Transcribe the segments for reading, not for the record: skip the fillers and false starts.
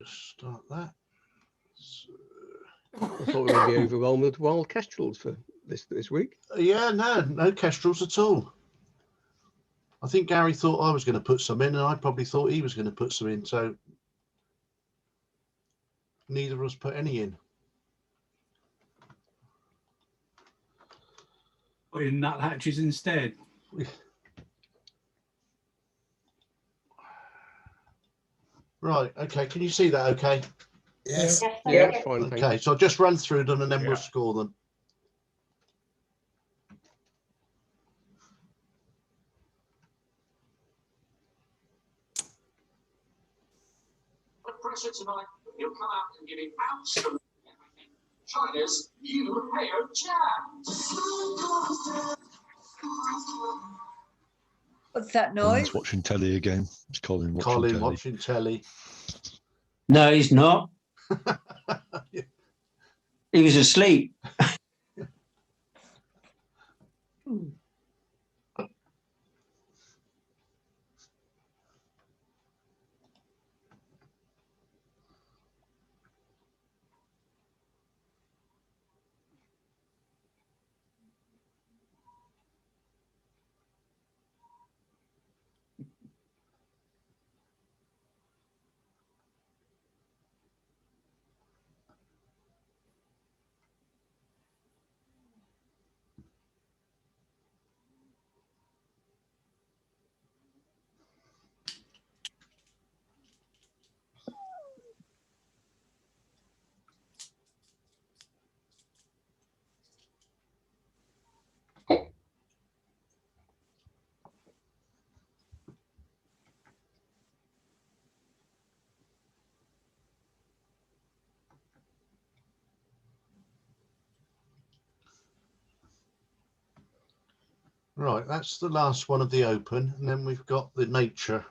just start that. So, I thought we would be overwhelmed with wild kestrels for this week. yeah, no kestrels at all. I think Gary thought I was going to put some in, and I probably thought he was going to put some in. So neither of us put any in. Put in nuthatches instead. Right. Okay. Can you see that? Okay. Yes. Yeah, that's fine. Thank Okay. So I'll just run through them and then Yeah. we'll score them. The pressure tonight, he'll come out and give it absolutely everything. China's new Heo Jam. What's that Colin's noise? watching telly again. It's Colin watching Colin telly. watching telly. No, he's not. He was asleep. Right. That's the last one of the open, and then we've got the nature.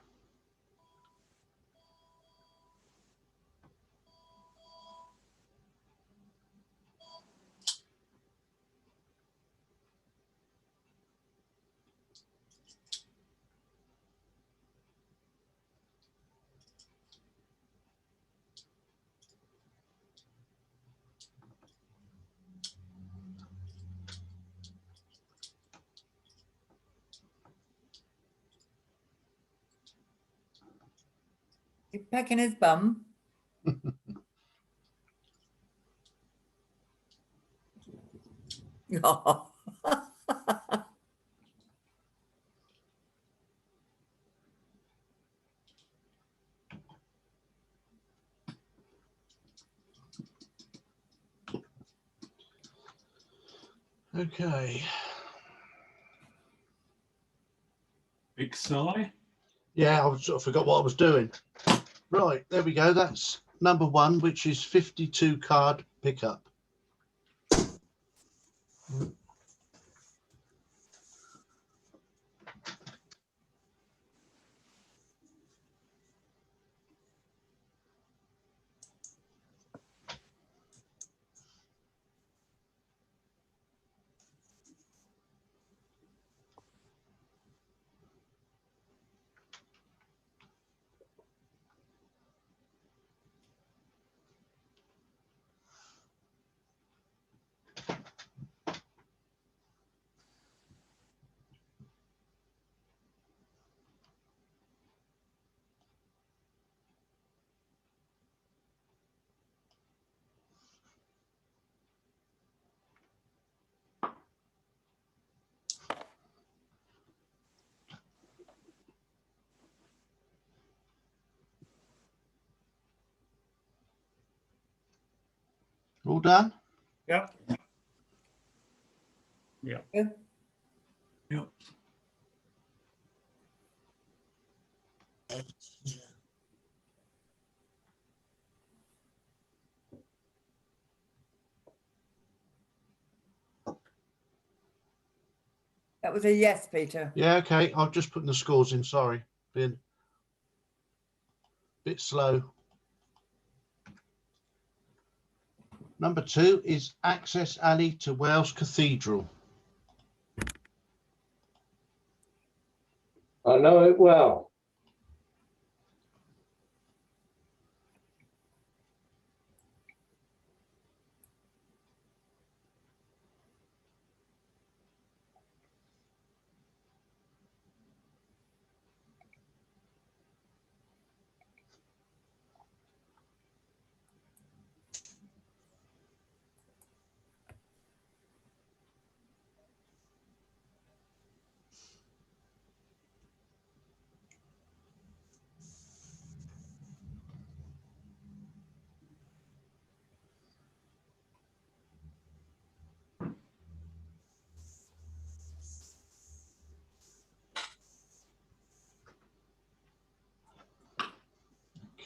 He's pecking his bum. Oh. Okay. Big sigh. Yeah, I sort of forgot what I was doing. Right, there we go. That's number one, which is 52 card pickup. All done? Yep. Yep. Yep. Yep. That was a yes, Peter. Yeah, okay. I'll just put the scores in. Sorry, been a bit slow. Number two is Access Alley to Wales Cathedral. I know it well.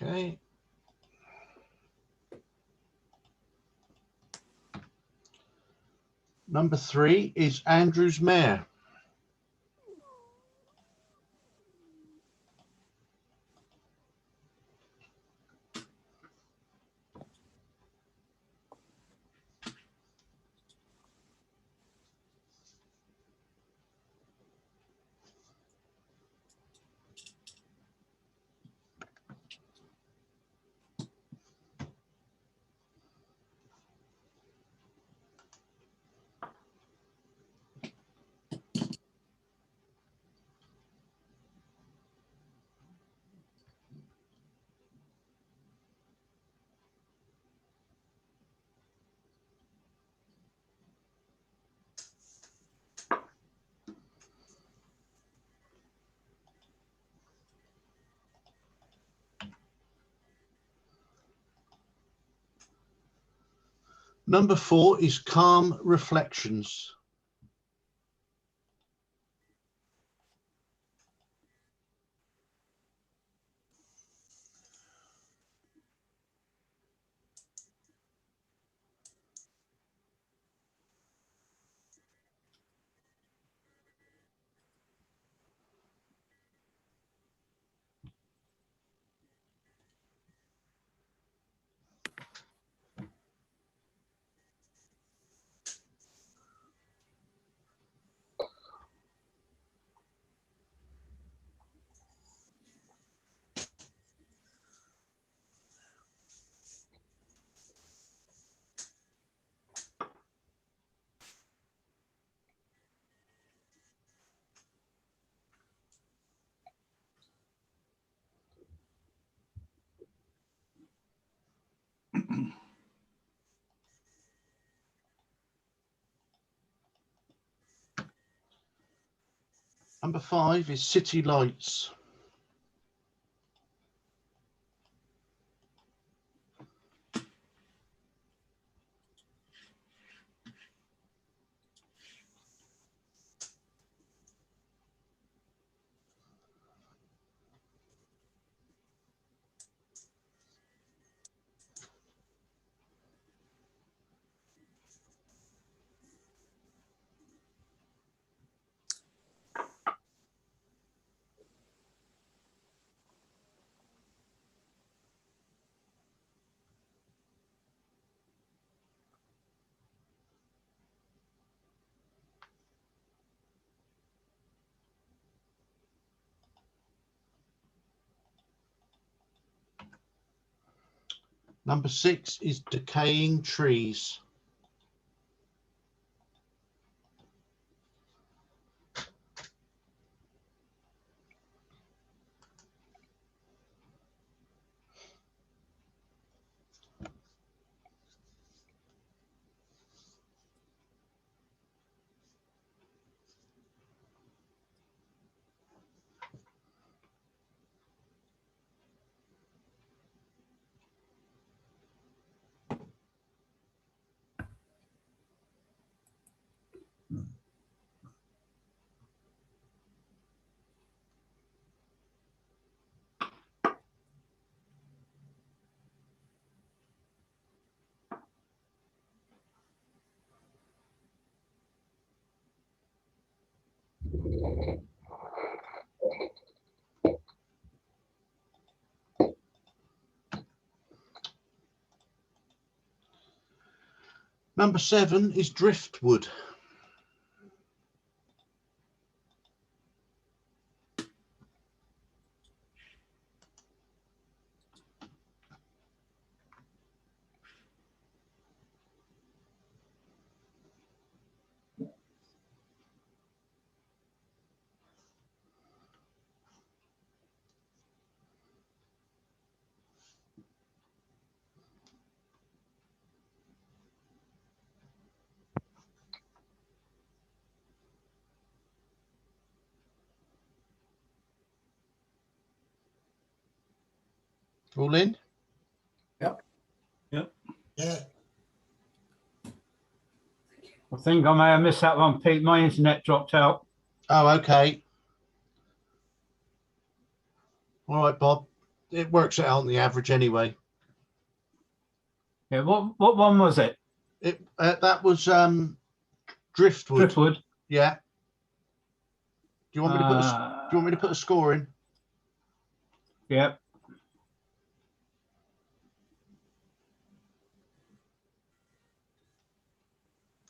Okay. Number 3 is Andrew's Mare. Number 4 is Calm Reflections. Number 5 is City Lights. Number 6 is Decaying Trees. Number 7 is Driftwood. All in? Yep. Yeah. I think I may have missed that one, Pete. My internet dropped out. Oh, okay. All right, Bob. it works out on the average anyway. Yeah, what one was it? It that was driftwood. Driftwood. Yeah. Do you want me to put do you want me to put a score in? Yep.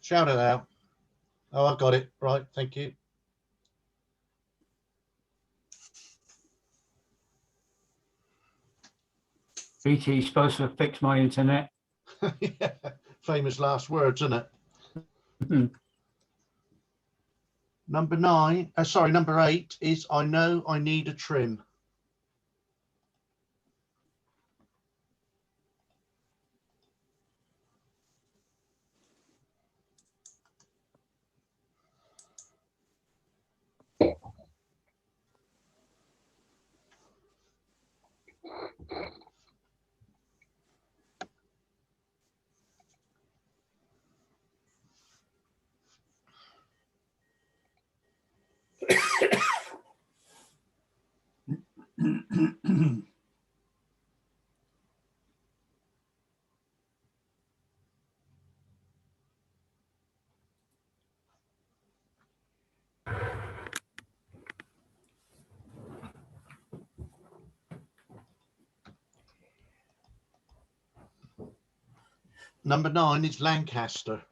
Shout it out. Oh, I got it. Right, thank you. BT's supposed to fix my internet. Yeah, famous last words, isn't it? Number 8 is I know I need a trim. Number 9 is Lancaster.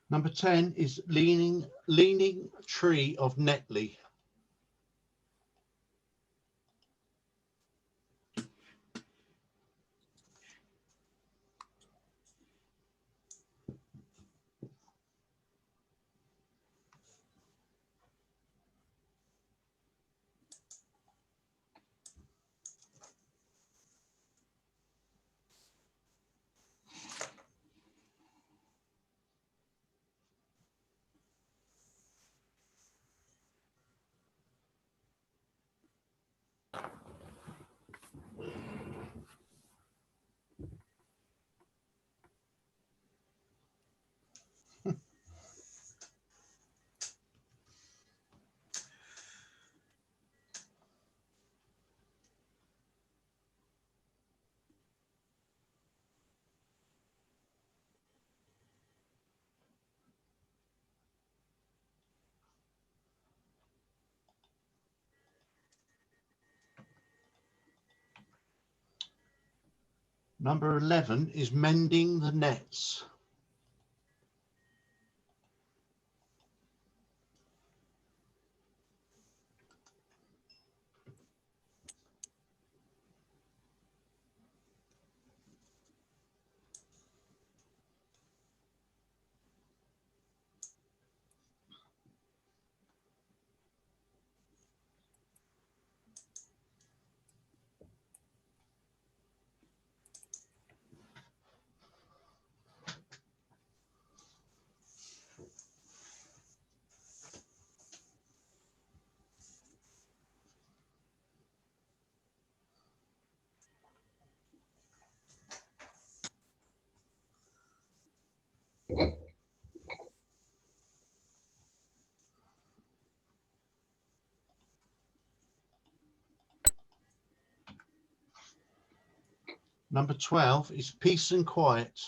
Number 10 is Leaning Tree of Netley. Number 11 is Mending the Nets. Number 12 is Peace and Quiet.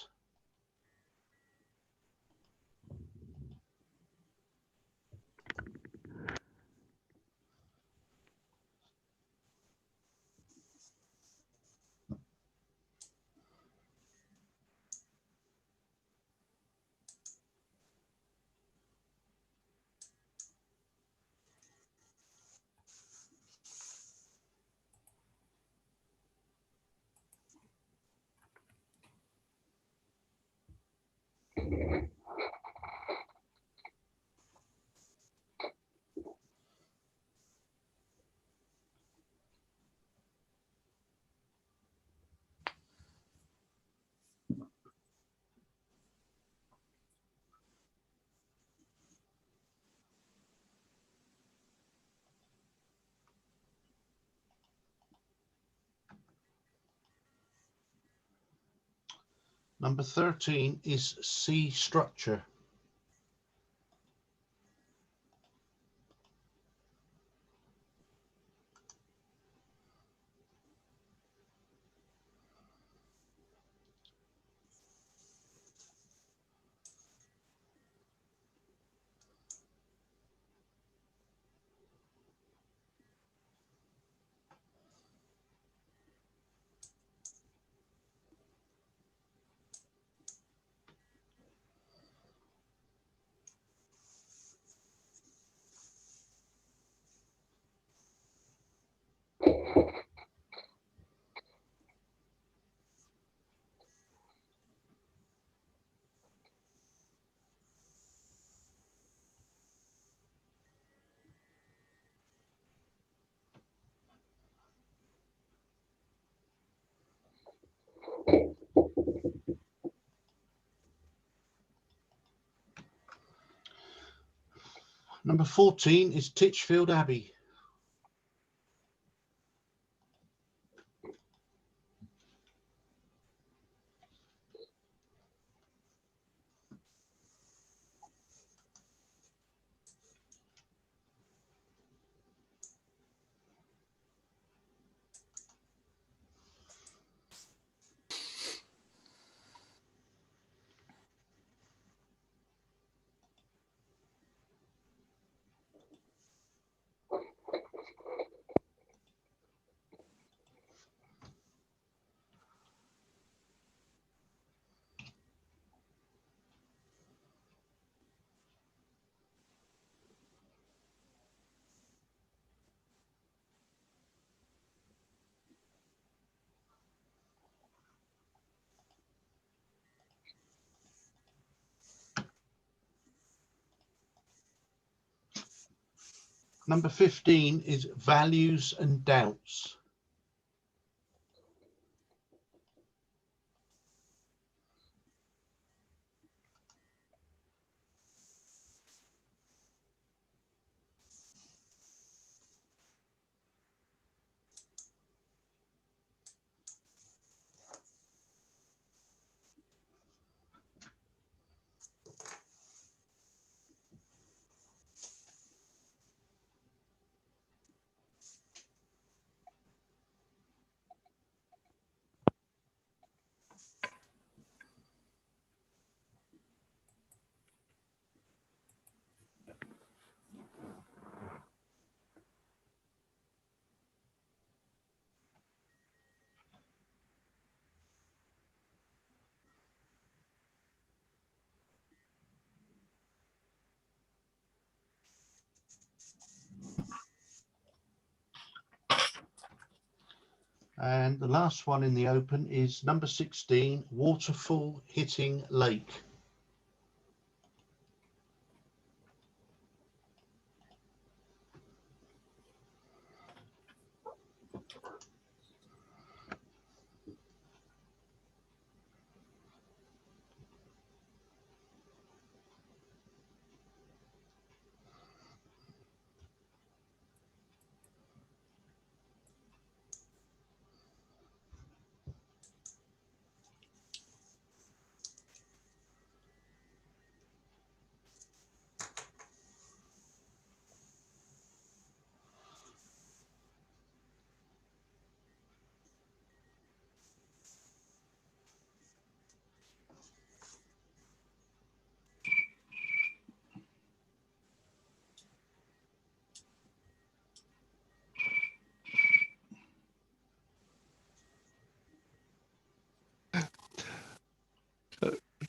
Number 13 is C structure. Number 14 is Titchfield Abbey. Number 15 is Values and Doubts. And the last one in the open is number 16, Waterfall Hitting Lake.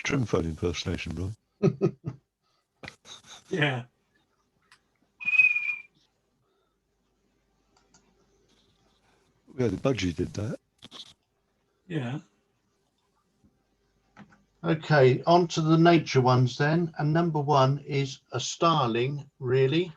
Trim phone impersonation, bro. Yeah. Yeah, the budgie did that. Yeah. Okay, on to the nature ones then. And number 1 is a starling, really.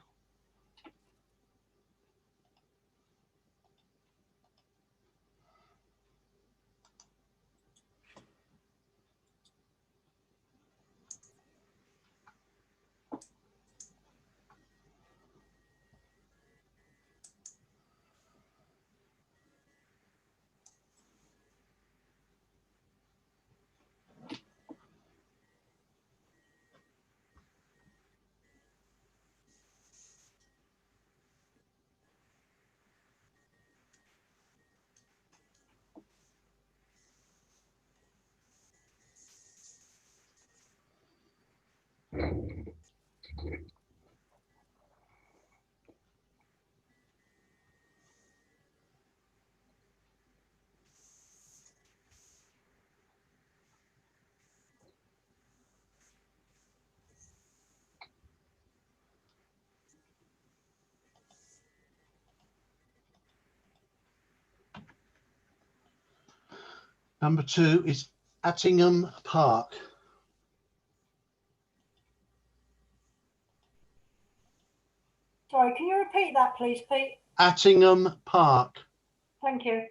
Number 2 is Attingham Park. Sorry, can you repeat that, please, Pete? Attingham Park. Thank you.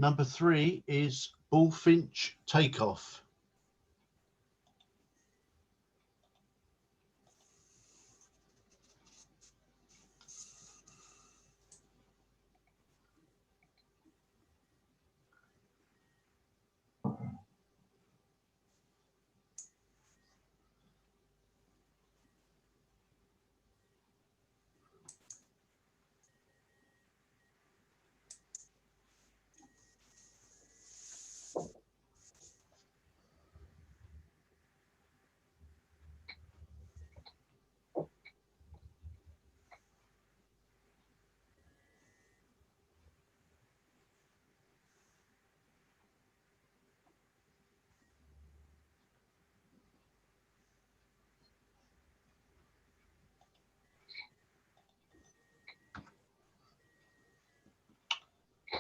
Number 3 is Bullfinch Takeoff.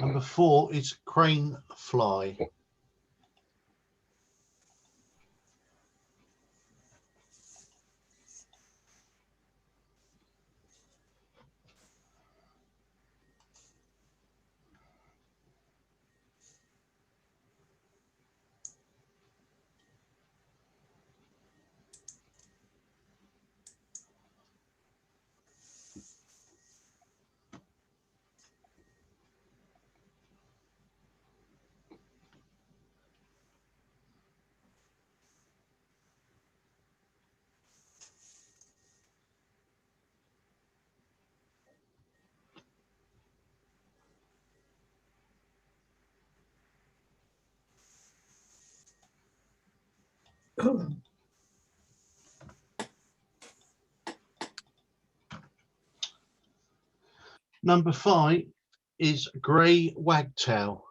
Number 4 is Crane Fly. Number 5 is Grey Wagtail.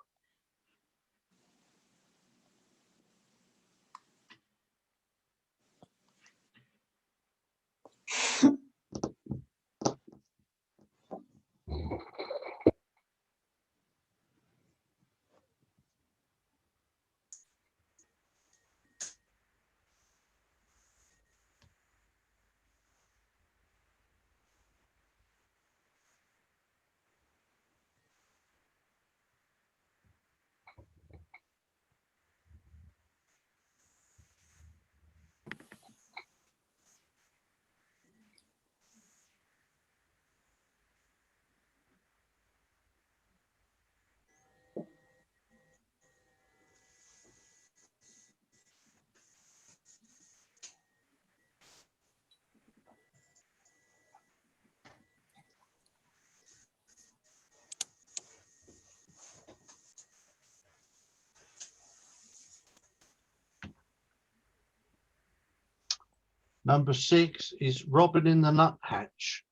Number 6 is Robin in the Nuthatch.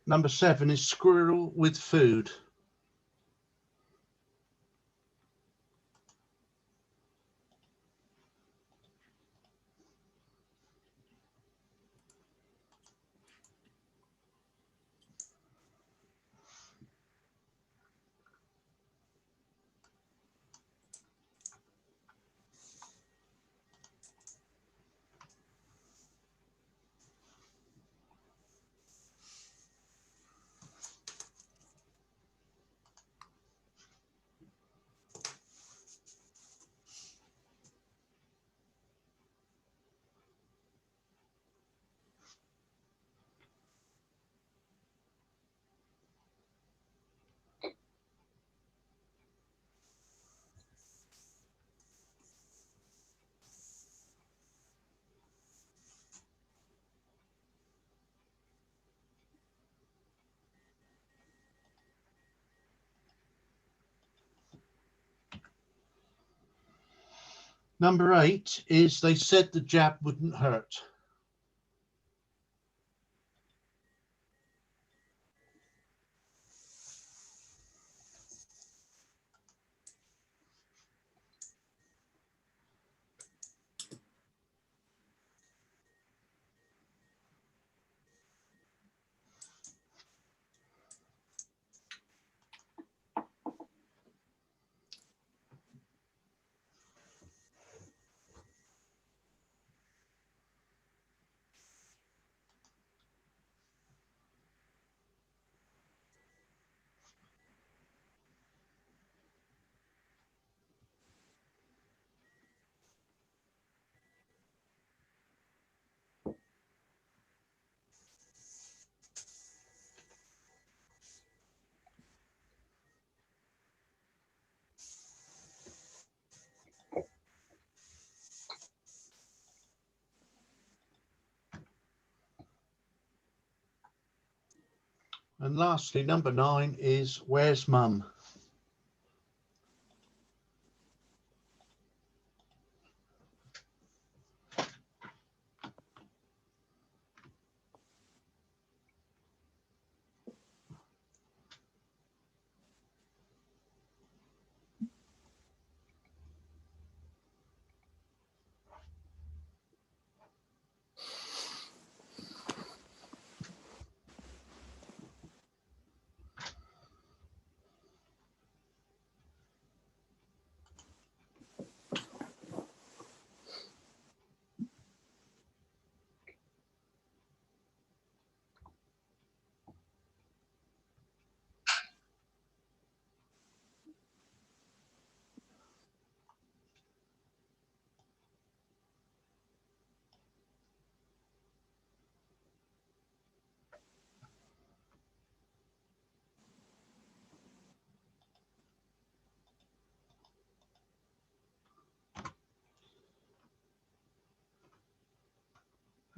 Number 7 is squirrel with food. Number 8 is they said the jab wouldn't hurt. And lastly, number 9 is where's mum?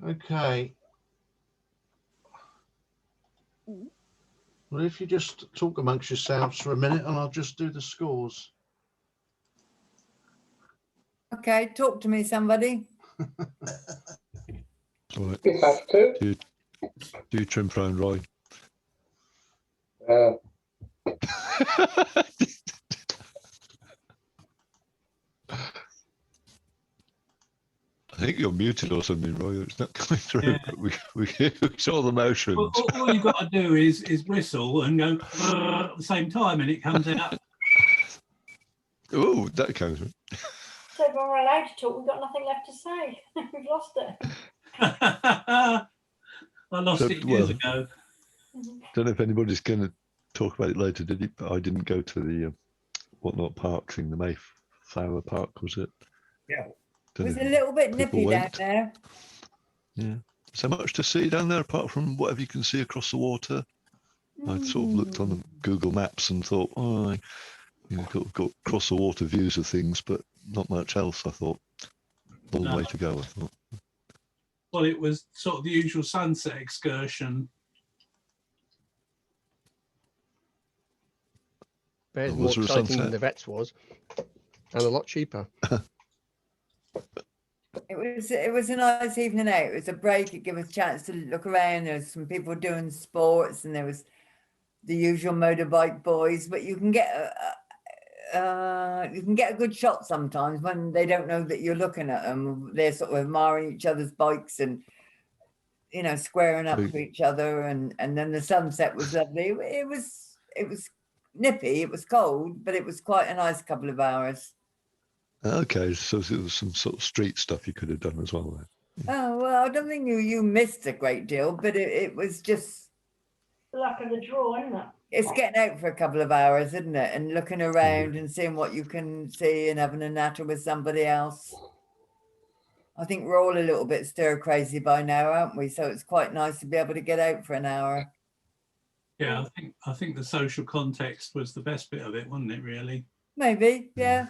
Okay. Well, if you just talk amongst yourselves for a minute and I'll just do the scores. Okay, talk to me, somebody. All right. You have to. Do trim prone, Roy. I think you're muted or something, Roy. It's not coming through. Yeah. But we saw the motions. All you've got to do is whistle and go at the same time, and it comes out. Oh, that comes. So when we're allowed to talk, we've got nothing left to say. We've lost it. I lost it years ago. Don't know if anybody's going to talk about it later, did he? But I didn't go to the whatnot park thing, the Mayflower Park, was it? Yeah. Don't It was know a little bit people nippy down went. there. Yeah. So much to see down there apart from whatever you can see across the water. I sort of looked on Google Maps and thought, oh, got across the water views of things, but not much else. I thought, long way to go. I thought. Well, it was sort of the usual sunset excursion. Bears And more was there a exciting than sunset? the vets was, and a lot cheaper. It was a nice evening out. It was a break. It gave us a chance to look around. There was some people doing sports, and there was the usual motorbike boys. But you can get a good shot sometimes when they don't know that you're looking at them. They're sort of admiring each other's bikes and, you know, squaring up to each other. And then the sunset was lovely. It was nippy. It was cold, but it was quite a nice couple of hours. Okay, so there was some sort of street stuff you could have done as well then. Oh, well, I don't think you missed a great deal, but it was just... The luck of the draw, isn't it? It's getting out for a couple of hours, isn't it? And looking around and seeing what you can see and having a natter with somebody else. I think we're all a little bit stir crazy by now, aren't we? So it's quite nice to be able to get out for an hour. Yeah, I think the social context was the best bit of it, wasn't it, really? Maybe, yeah.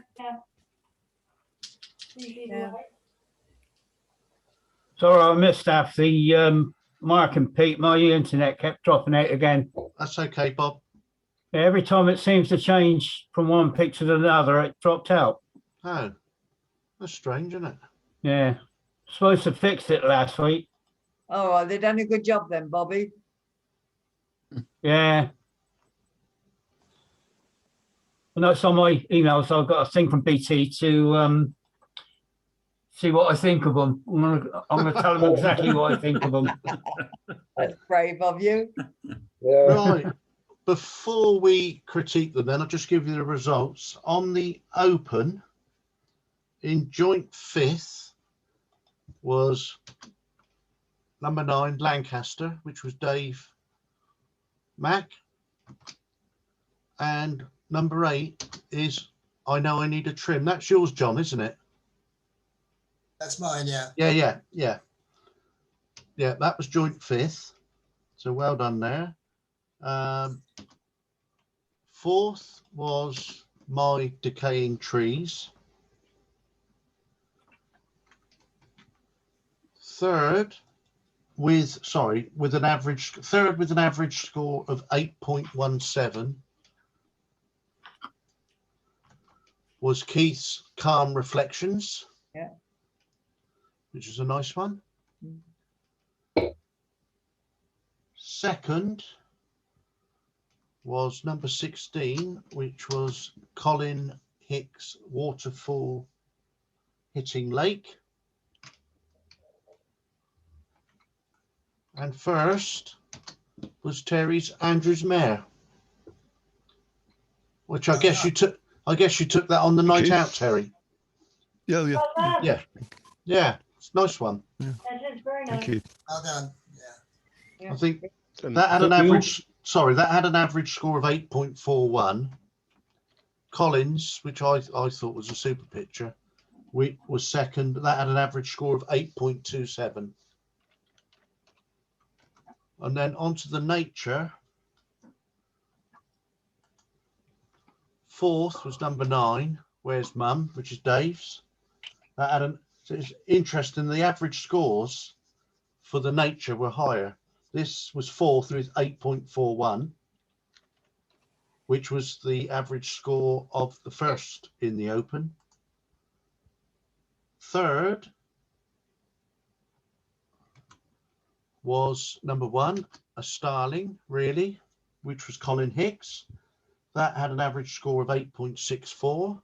Yeah. Sorry, I missed that. The Mark and Pete, my internet kept dropping out again. That's okay, Bob. Every time it seems to change from one picture to another, it dropped out. Oh, that's strange, isn't it? Yeah. Supposed to fix it last week. Oh, well, they've done a good job then, Bobby. Yeah. I know it's on my email, so I've got a thing from BT to see what I think of them. I'm gonna tell them exactly what I think of them. That's brave of you. Right. Before we critique them, then I'll just give you the results. On the Open, in joint fifth was number 9, Lancaster, which was Dave Mack. And number 8 is I Know I Need a Trim. That's yours, John, isn't it? That's mine, yeah. Yeah, that was joint fifth. So well done there. Fourth was My Decaying Trees. Third with an average score of 8.17 was Keith's Calm Reflections. Yeah. Which is a nice one. Second was number 16, which was Colin Hicks' Waterfall Hitting Lake. And first was Terry's Andrews Mare, which I guess you took that on the night out, Terry. Yeah. Yeah, it's a nice one. That is very nice. Thank you. Well done. Yeah. I think that had an average score of 8.41. Collins, which I thought was a super picture, was second. That had an average score of 8.27. And then onto the nature. Fourth was number 9, Where's Mum, which is Dave's. That had so it's interesting. The average scores for the nature were higher. This was fourth with 8.41, which was the average score of the first in the Open. Third was number 1, A Starling, Really, which was Colin Hicks. That had an average score of 8.64.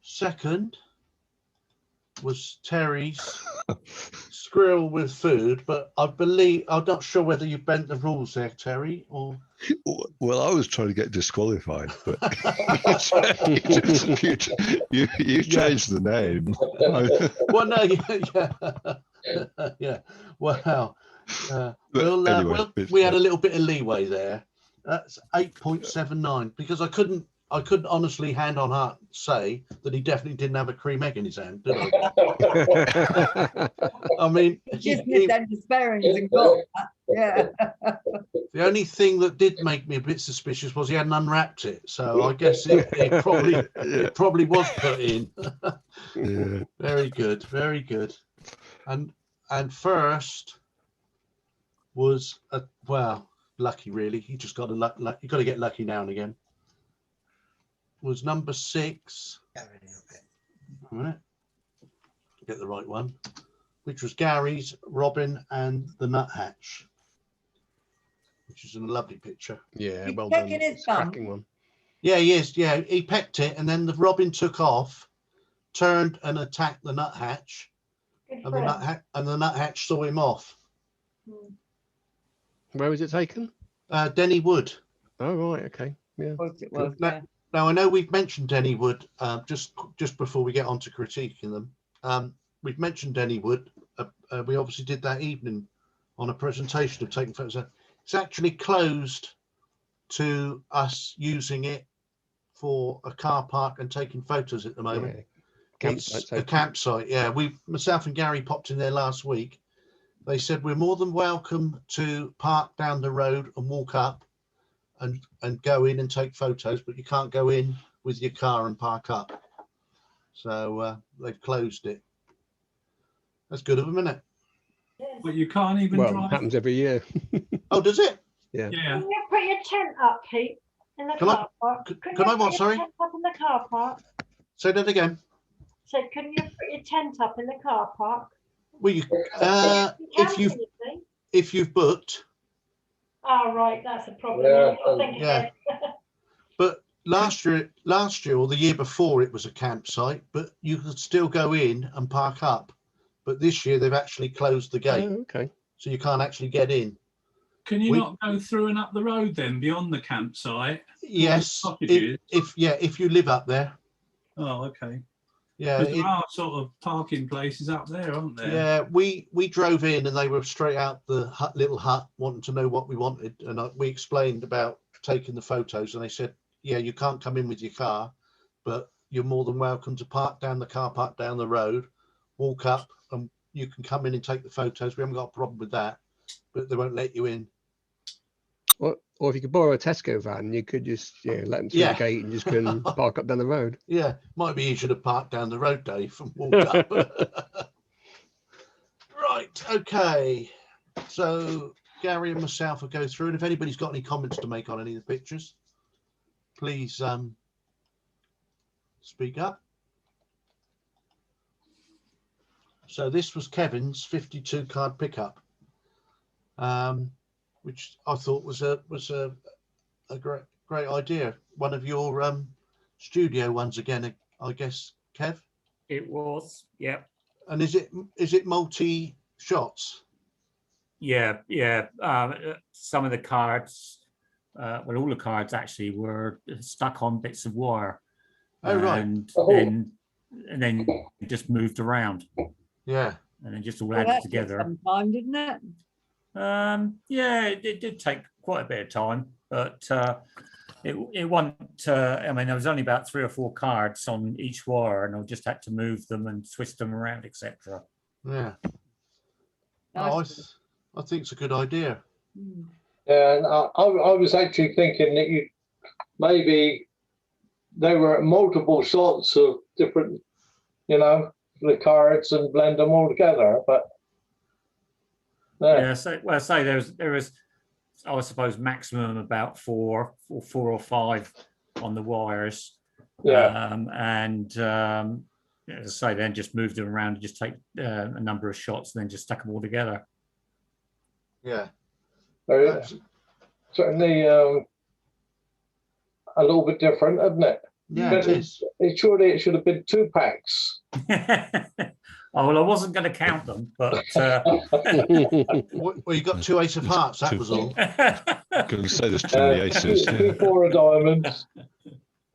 Second was Terry's Squirrel with Food, but I'm not sure whether you bent the rules there, Terry, or... Well, I was trying to get disqualified, but you changed the name. Well, no, yeah. Wow. We had a little bit of leeway there. That's 8.79 because I couldn't honestly, hand on heart, say that he definitely didn't have a cream egg in his hand, did I? I mean, He just missed out despairing and got that. Yeah. The only thing that did make me a bit suspicious was he hadn't unwrapped it, so I guess it probably was put in. Yeah. Very good, very good. And first was lucky really. You just got to you got to get lucky now and again. Was number 6, A minute. Get the right one, which was Gary's, Robin, and the nuthatch, which is a lovely picture. Yeah, He's well done. checking his It's a cracking bum. one. Yeah, he is. Yeah, he pecked it, and then the robin took off, turned and attacked the nuthatch, Good and for the him. nuthatch saw him off. Mm. Where was it taken? Denny Wood. Oh, right. Okay. Yeah. Of course it was, Now, yeah. now I know we've mentioned Denny Wood just before we get on to critiquing them. We've mentioned Denny Wood. We obviously did that evening on a presentation of taking photos. It's actually closed to us using it for a car park and taking photos at the moment. Yeah. It's Campsite's a open. campsite. Yeah, myself and Gary popped in there last week. They said we're more than welcome to park down the road and walk up and go in and take photos, but you can't go in with your car and park up. So they've closed it. That's good of them, isn't it? Yes. But you can't even Well, drive. happens every year. Oh, does it? Yeah. Yeah. Can you put your tent up, Pete, in the Can I- car park? can you I put what, your sorry? tent up in the car park? Say that again. Said, can you put your tent up in the car park? Well, you, You if can, you've you see. if you've booked, Oh, right, that's a problem. Yeah, I'll think yeah. ahead. but last year or the year before it was a campsite, but you could still go in and park up. But this year they've actually closed the gate, Oh, okay. so you can't actually get in. Can you We- not go through and up the road then beyond the campsite? Yes, cottages. if you live up there, Oh, okay. yeah. Because there are sort of parking places up there, aren't there? Yeah, we drove in and they were straight out the little hut wanting to know what we wanted, and we explained about taking the photos, and they said, yeah, you can't come in with your car, but you're more than welcome to park down the car park down the road, walk up, and you can come in and take the photos. We haven't got a problem with that, but they won't let you in. Or if you could borrow a Tesco van, you could just let them through Yeah. the gate and just go and park up down the road. Yeah, might be easier to park down the road, Dave, and walk up. Right, okay. So Gary and myself will go through, and if anybody's got any comments to make on any of the pictures, please speak up. So this was Kevin's 52 card pickup, which I thought was a great idea. One of your studio ones again, I guess, Kev. It was, yeah. And is it multi shots? Yeah. Some of the cards, well, all the cards actually were stuck on bits of wire. Oh, right. And Oh. then just moved around. Yeah. And then just all Well, added that took together. some time, didn't it? Yeah, it did take quite a bit of time, but it wasn't. I mean, there was only about 3 or 4 cards on each wire, and I just had to move them and twist them around, etc. Yeah. Nice. I think it's a good idea. Mm. Yeah, and I was actually thinking that you maybe there were multiple sorts of different, the cards and blend them all together. But Yeah. So, well, say there was, I suppose, maximum about 4 or 5 on the wires. Yeah. As I say, then just moved them around and just take a number of shots and then just stuck them all together. Yeah. Certainly a little bit different, isn't it? Yeah, it is. It should have been 2 packs. Oh, well, I wasn't going to count them, but Well, you got 2 ace of hearts. That was all. I'm going to say there's too many aces. Yeah. 4 of diamonds.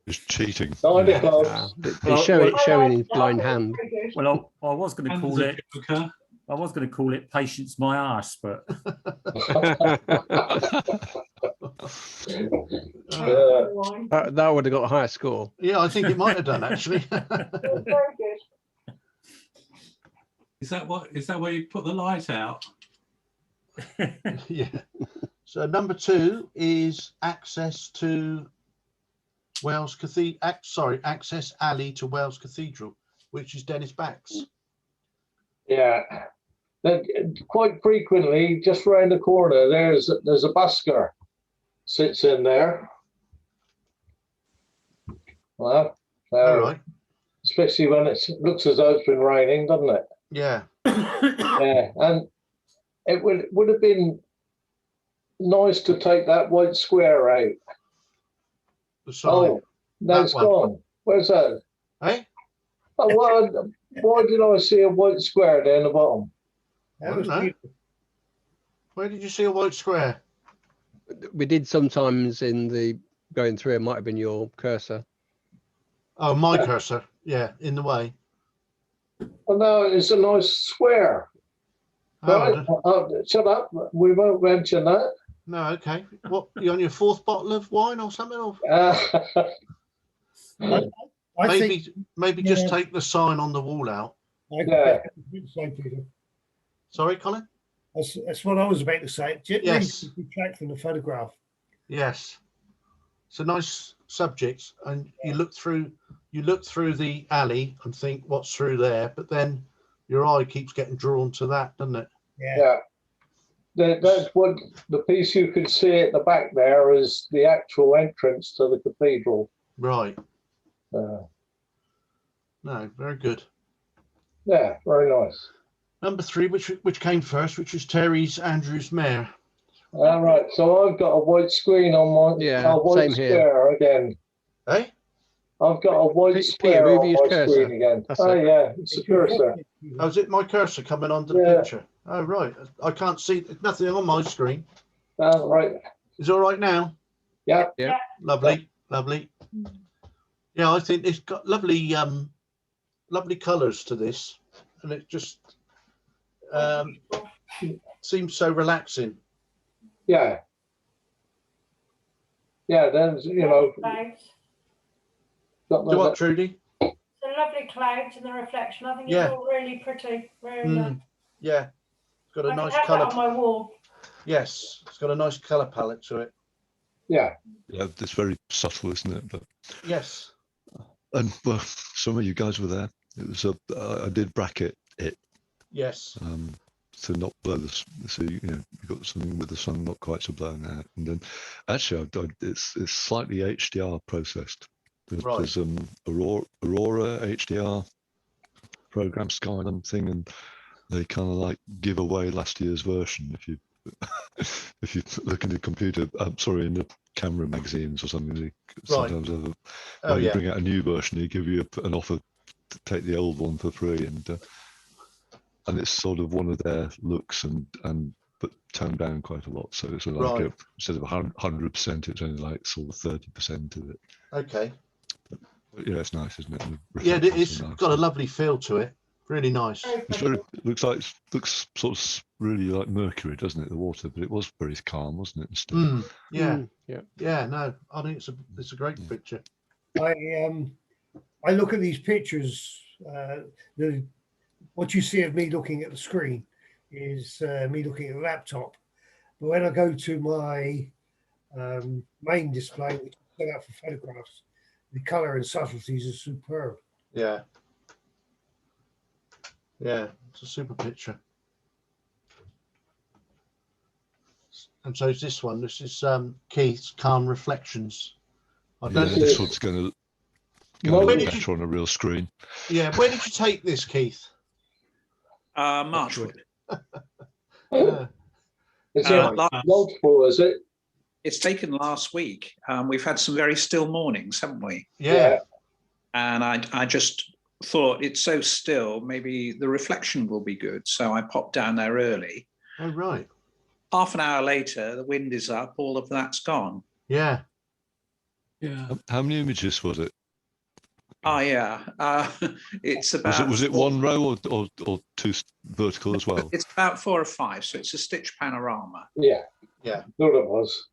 It's cheating. 9 of clubs. They show in his blind hand. well, I was going to And call there's it. a joker. I was going to call it "Patience My Arse," but That would have got a higher score. Yeah, I think it might have done actually. Very good. Is that where you put the light out? Yeah. So number 2 is access to Wells Cathedral. Access alley to Wells Cathedral, which is Dennis Back's. Yeah. Quite frequently, just around the corner, there's a busker sits in there. Well, All right. it's especially when it looks as though it's been raining, doesn't it? Yeah. Yeah, and it would have been nice to take that white square out. The sign. Oh, no, That it's one. gone. Where's that? Eh? Oh, why did I see a white square down the bottom? I don't know. Where did you see a white square? We did sometimes in the going through. It might have been your cursor. Oh, my cursor. Yeah, in the way. Well, no, it's a nice square. Oh, Right? Shut up. We won't mention that. no, okay. What, you on your fourth bottle of wine or something? Or I think, maybe just take the sign on the wall out. Yeah. Sorry, Colin? That's what I was about to say. Yes. Detract from the photograph. Yes. It's a nice subject, and you look through the alley and think what's through there, but then your eye keeps getting drawn to that, doesn't it? Yeah. That's what the piece you can see at the back there is the actual entrance to the cathedral. Right. No, very good. Yeah, very nice. Number 3, which came first, which was Terry's Andrews Mare. All right, so I've got a white screen on my white same here. square again. Eh? I've got a white square move on your my cursor. screen again. That's Oh it. yeah, it's a cursor. Oh, is it my cursor coming onto the picture? Oh, right. I can't see nothing on my screen. Right. Is it all right now? Yeah. Yeah. Lovely, lovely. Yeah, I think it's got lovely, lovely colours to this, and it just seems so relaxing. Yeah. Yeah, there's, Clouds. Do what, Trudy? The lovely clouds and the reflection. I think Yeah. it's all really pretty. Very nice. Yeah, it's got a I nice can have colour. that on my wall. Yes, it's got a nice colour palette to it. Yeah. Yeah, it's very subtle, isn't it? But Yes. and well, some of you guys were there. It was I did bracket it. Yes. To not blow this, so you got something with the sun not quite so blown out, and then actually it's slightly HDR processed. There's Aurora HDR program Skyline thing, and they kind of like give away last year's version if you if you look in the computer. I'm sorry, in the camera magazines or something. They sometimes have when you bring out a new version, they give you an offer to take the old one for free, and it's sort of one of their looks but toned down quite a lot. So it's like instead of 100%, it's only like sort of 30% of it. Okay. But yeah, it's nice, isn't it? Yeah, it's got a lovely feel to it. Really nice. It's very. It looks sort of really like Mercury, doesn't it? The water, but it was very calm, wasn't it? Instead. Yeah. No, I think it's a great picture. I look at these pictures. What you see of me looking at the screen is me looking at the laptop. But when I go to my main display, which is set up for photographs, the colour and subtleties are superb. Yeah. Yeah, it's a super picture. And so is this one. This is Keith's Calm Reflections. This one's going to look better on a real screen. Yeah, where did you take this, Keith? Marchwood. Is it multiple, is it? It's taken last week. We've had some very still mornings, haven't we? Yeah. And I just thought it's so still, maybe the reflection will be good. So I popped down there early. Oh, right. Half an hour later, the wind is up, all of that's gone. Yeah. Yeah. How many images was it? Oh, yeah. It's about... Was it one row or two vertical as well? It's about 4 or 5, so it's a stitch panorama. Yeah. Yeah. Thought it was.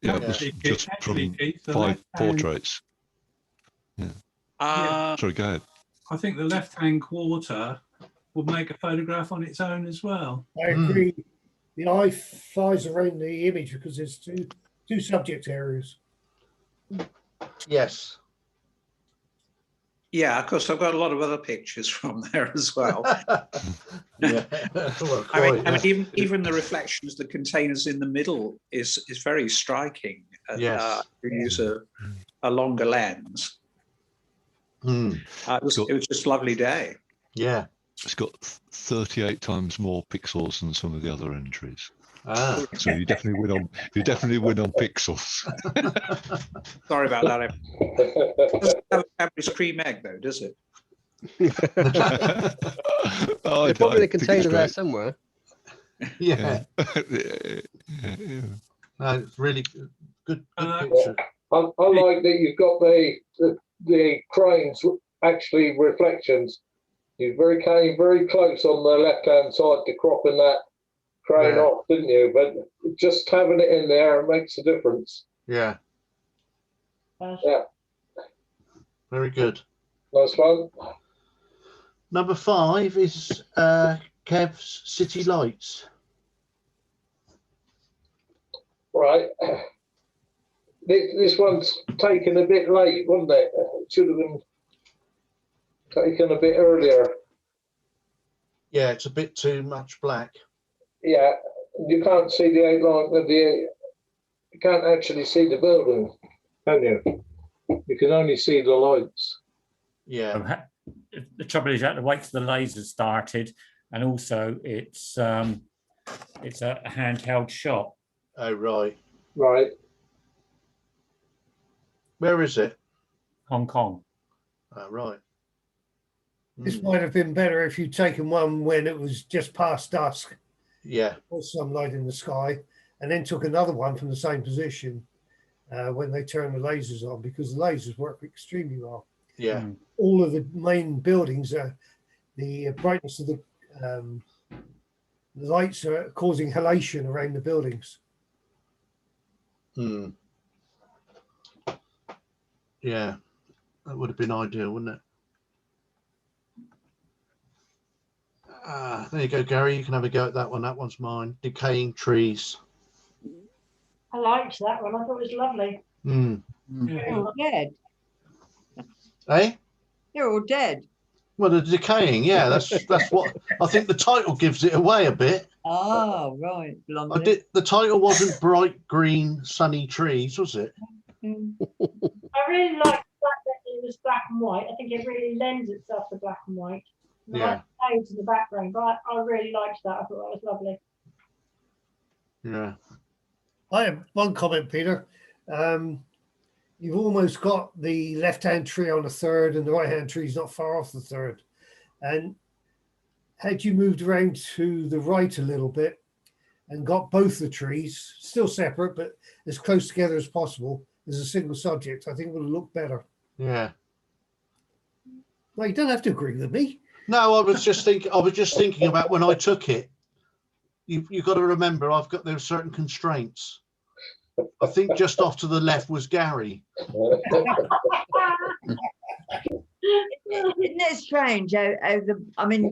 Yeah, it was just from 5 portraits. Yeah. Sorry, go ahead. I think the left-hand quarter would make a photograph on its own as well. I agree. The eye flies around the image because there's two subject areas. Yes. Yeah, of course, I've got a lot of other pictures from there as well. Yeah. Well, quite, I mean, even the reflections, the containers in the middle is very striking. Yes. You use a longer lens. It was just a lovely day. Yeah. It's got 38 times more pixels than some of the other entries. Ah. So you definitely win on pixels. Sorry about that. It doesn't have average cream egg though, does it? There's probably a container there somewhere. Yeah. No, it's really good picture. I like that you've got the cranes actually reflections. You came very close on the left hand side to cropping that crane off, didn't you? But just having it in there makes a difference. Yeah. Yeah. Very good. Nice one. Number 5 is Kev's City Lights. Right. This one's taken a bit late, wasn't it? It should have been taken a bit earlier. Yeah, it's a bit too much black. Yeah, you can't see the outline of you can't actually see the building, can you? You can only see the lights. Yeah. The trouble is you have to wait till the laser started, and also it's a handheld shot. Oh, right. Right. Where is it? Hong Kong. Oh, right. This might have been better if you'd taken one when it was just past dusk. Yeah. Or some light in the sky, and then took another one from the same position when they turned the lasers on, because the lasers work extremely well. Yeah. All of the main buildings are the brightness of the lights are causing halation around the buildings. Yeah, that would have been ideal, wouldn't it? There you go, Gary. You can have a go at that one. That one's mine. Decaying trees. I liked that one. I thought it was lovely. They're all dead. Eh? They're all dead. Well, the decaying. Yeah, that's what I think. The title gives it away a bit. Oh, right. Blondie. The title wasn't bright green sunny trees, was it? I really like the fact that it was black and white. I think it really lends itself to black and white. I like the shades in the background, but I really liked that. I thought that was lovely. Yeah. I have one comment, Peter. You've almost got the left-hand tree on the third, and the right-hand tree is not far off the third. And had you moved around to the right a little bit and got both the trees, still separate, but as close together as possible as a single subject, I think it would have looked better. Yeah. Well, you don't have to agree with me. No, I was just thinking about when I took it. You've got to remember, there are certain constraints. I think just off to the left was Gary. Isn't it strange how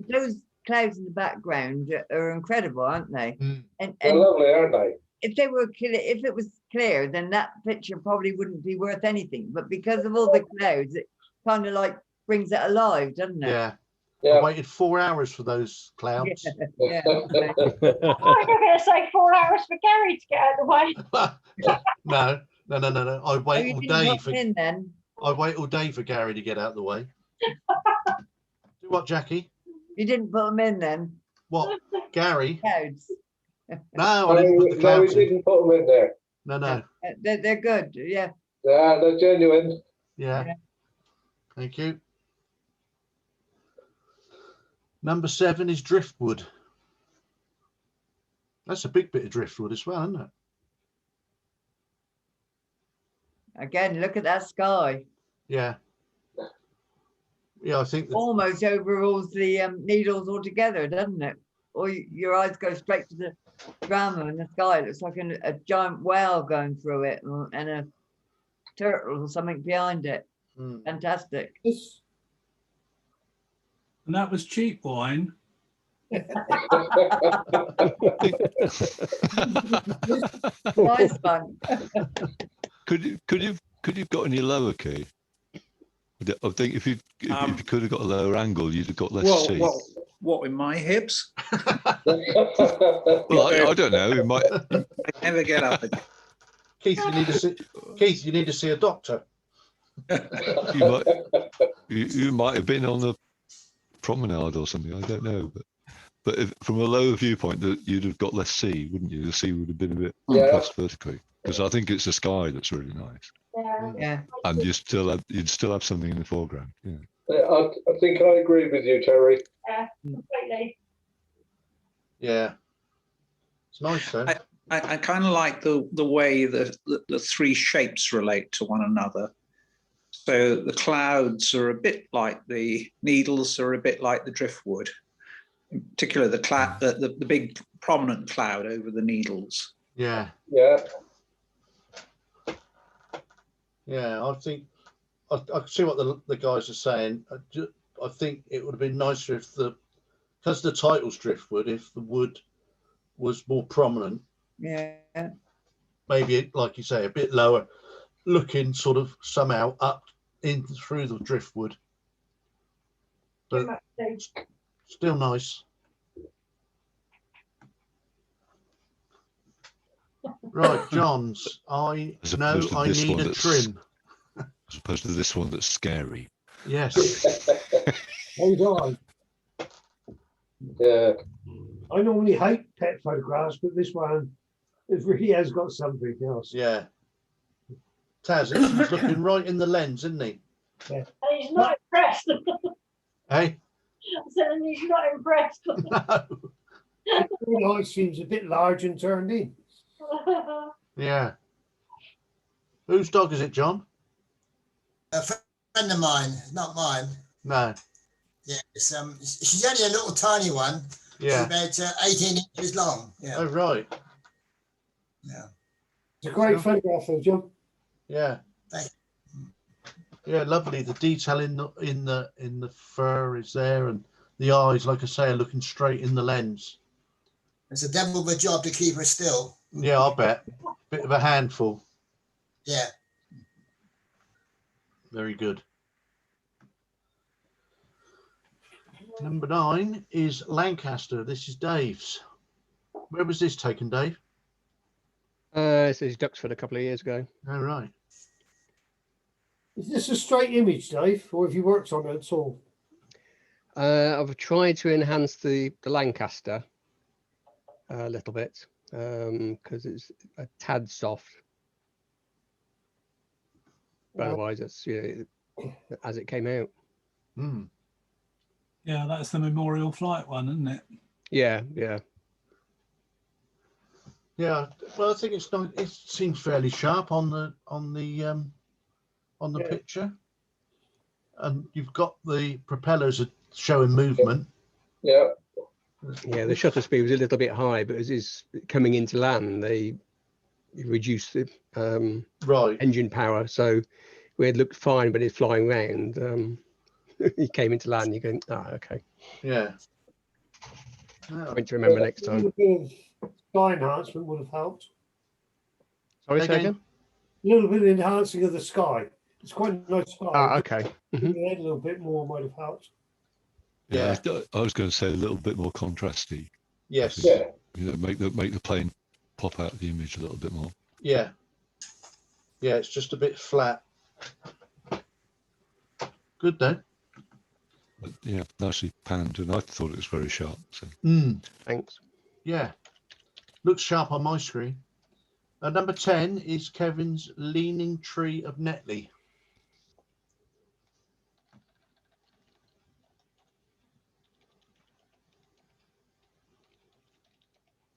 those clouds in the background are incredible, aren't they? And They're lovely, aren't they? If it was clear, then that picture probably wouldn't be worth anything. But because of all the clouds, it kind of like brings it alive, doesn't it? Yeah. I waited 4 hours for those clouds. Yeah. I was going to say 4 hours for Gary to get out of the way. No. I'd wait all day for him then. I'd wait all day for Gary to get out of the way. Do what, Jackie? You didn't put them in then? What, Gary? Clouds. No, I didn't put the clouds we didn't put them in there. No. They're good, yeah. Yeah, they're genuine. Yeah. Thank you. Number 7 is driftwood. That's a big bit of driftwood as well, isn't it? Again, look at that sky. Yeah. Yeah, I think almost overrules the needles altogether, doesn't it? Or your eyes go straight to the drama in the sky. It looks like a giant whale going through it, and a turtle or something behind it. Fantastic. And that was cheap wine. Nice one. Could you've got any lower key? I think if you could have got a lower angle, you'd have got less C. What in my hips? Well, I don't know. It might. I never get up again. Keith, you need to see a doctor. You might have been on the promenade or something. I don't know, but if, from a lower viewpoint, you'd have got less sea, wouldn't you? The sea would have been a bit compressed vertically, because I think it's the sky that's really nice. Yeah. And you'd still have something in the foreground. Yeah. I think I agree with you, Terry. Yeah, completely. Yeah. It's nice though. I kind of like the way the three shapes relate to one another. So the clouds are a bit like the needles, are a bit like the driftwood. In particular, the big prominent cloud over the needles. Yeah. Yeah. Yeah, I think I see what the guys are saying. I think it would have been nicer if because the title's driftwood, if the wood was more prominent. Yeah. Maybe, like you say, a bit lower, looking sort of somehow up in through the driftwood. But still nice. Right, Johns. I know I need a trim. As opposed to this one that's scary. Yes. Hold on. Yeah. I normally hate pet photographs, but this one, it really has got something else. Yeah. Taz, he's looking right in the lens, isn't he? Yeah. And he's not impressed. Hey? I said, and he's not impressed. The eye seems a bit large and turned in. Yeah. Whose dog is it, John? A friend of mine, not mine. No. Yeah, it's, she's only a little tiny one. Yeah. She's about 18 inches long. Yeah. Oh, right. Yeah. It's a great photograph, though, John. Yeah. Yeah, lovely. The detail in the fur is there, and the eyes, like I say, are looking straight in the lens. It's a devil of a job to keep her still. Yeah, I'll bet. Bit of a handful. Yeah. Very good. Number 9 is Lancaster. This is Dave's. Where was this taken, Dave? It says Duxford a couple of years ago. Oh, right. Is this a straight image, Dave, or have you worked on it at all? I've tried to enhance the Lancaster a little bit because it's a tad soft. But otherwise, it's as it came out. Mm. Yeah, that's the Memorial Flight one, isn't it? Yeah, yeah. Yeah, well, I think it's not. It seems fairly sharp on the picture, and you've got the propellers showing movement. Yeah. Yeah, the shutter speed was a little bit high, but as is coming into land, they reduced the engine power. So we had looked fine, but it's flying round. He came into land, you're going, okay. Yeah. Point to remember next time. A little bit of sky enhancement would have helped. Sorry, say again? A little bit of enhancing of the sky. It's quite a nice sky. Okay. A little bit more might have helped. Yeah, I was going to say a little bit more contrasty. Yes. Yeah. Make the plane pop out of the image a little bit more. Yeah. Yeah, it's just a bit flat. Good though. But yeah, nicely panned, and I thought it was very sharp. So. Thanks. Yeah, looks sharp on my screen. Number 10 is Kevin's Leaning Tree of Netley.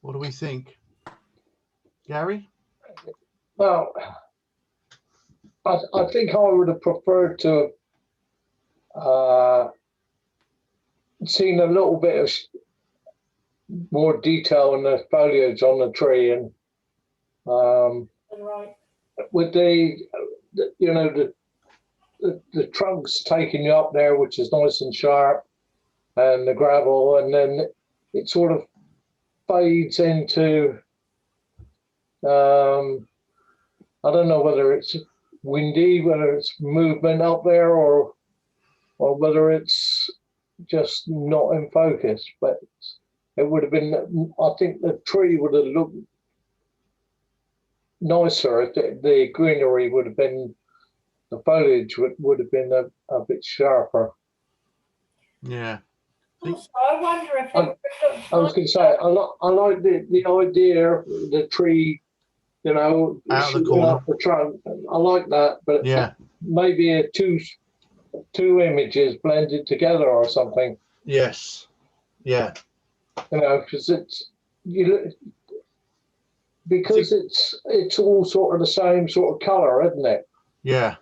What do we think, Gary? Well, I think I would have preferred to seen a little bit of more detail in the foliage on the tree, and with the trunks taking you up there, which is nice and sharp, and the gravel, and then it sort of fades into I don't know whether it's windy, whether it's movement up there, or whether it's just not in focus. But it would have been, I think the tree would have looked nicer if the greenery would have been the foliage would have been a bit sharper. Yeah. Also, I wonder if I was going to say, I like the idea, the tree, you know, out of the shooting corner. up the trunk. I like that, but Yeah. maybe two images blended together or something. Yes. Yeah. You know, because it's all sort of the same sort of colour, isn't it? Yeah.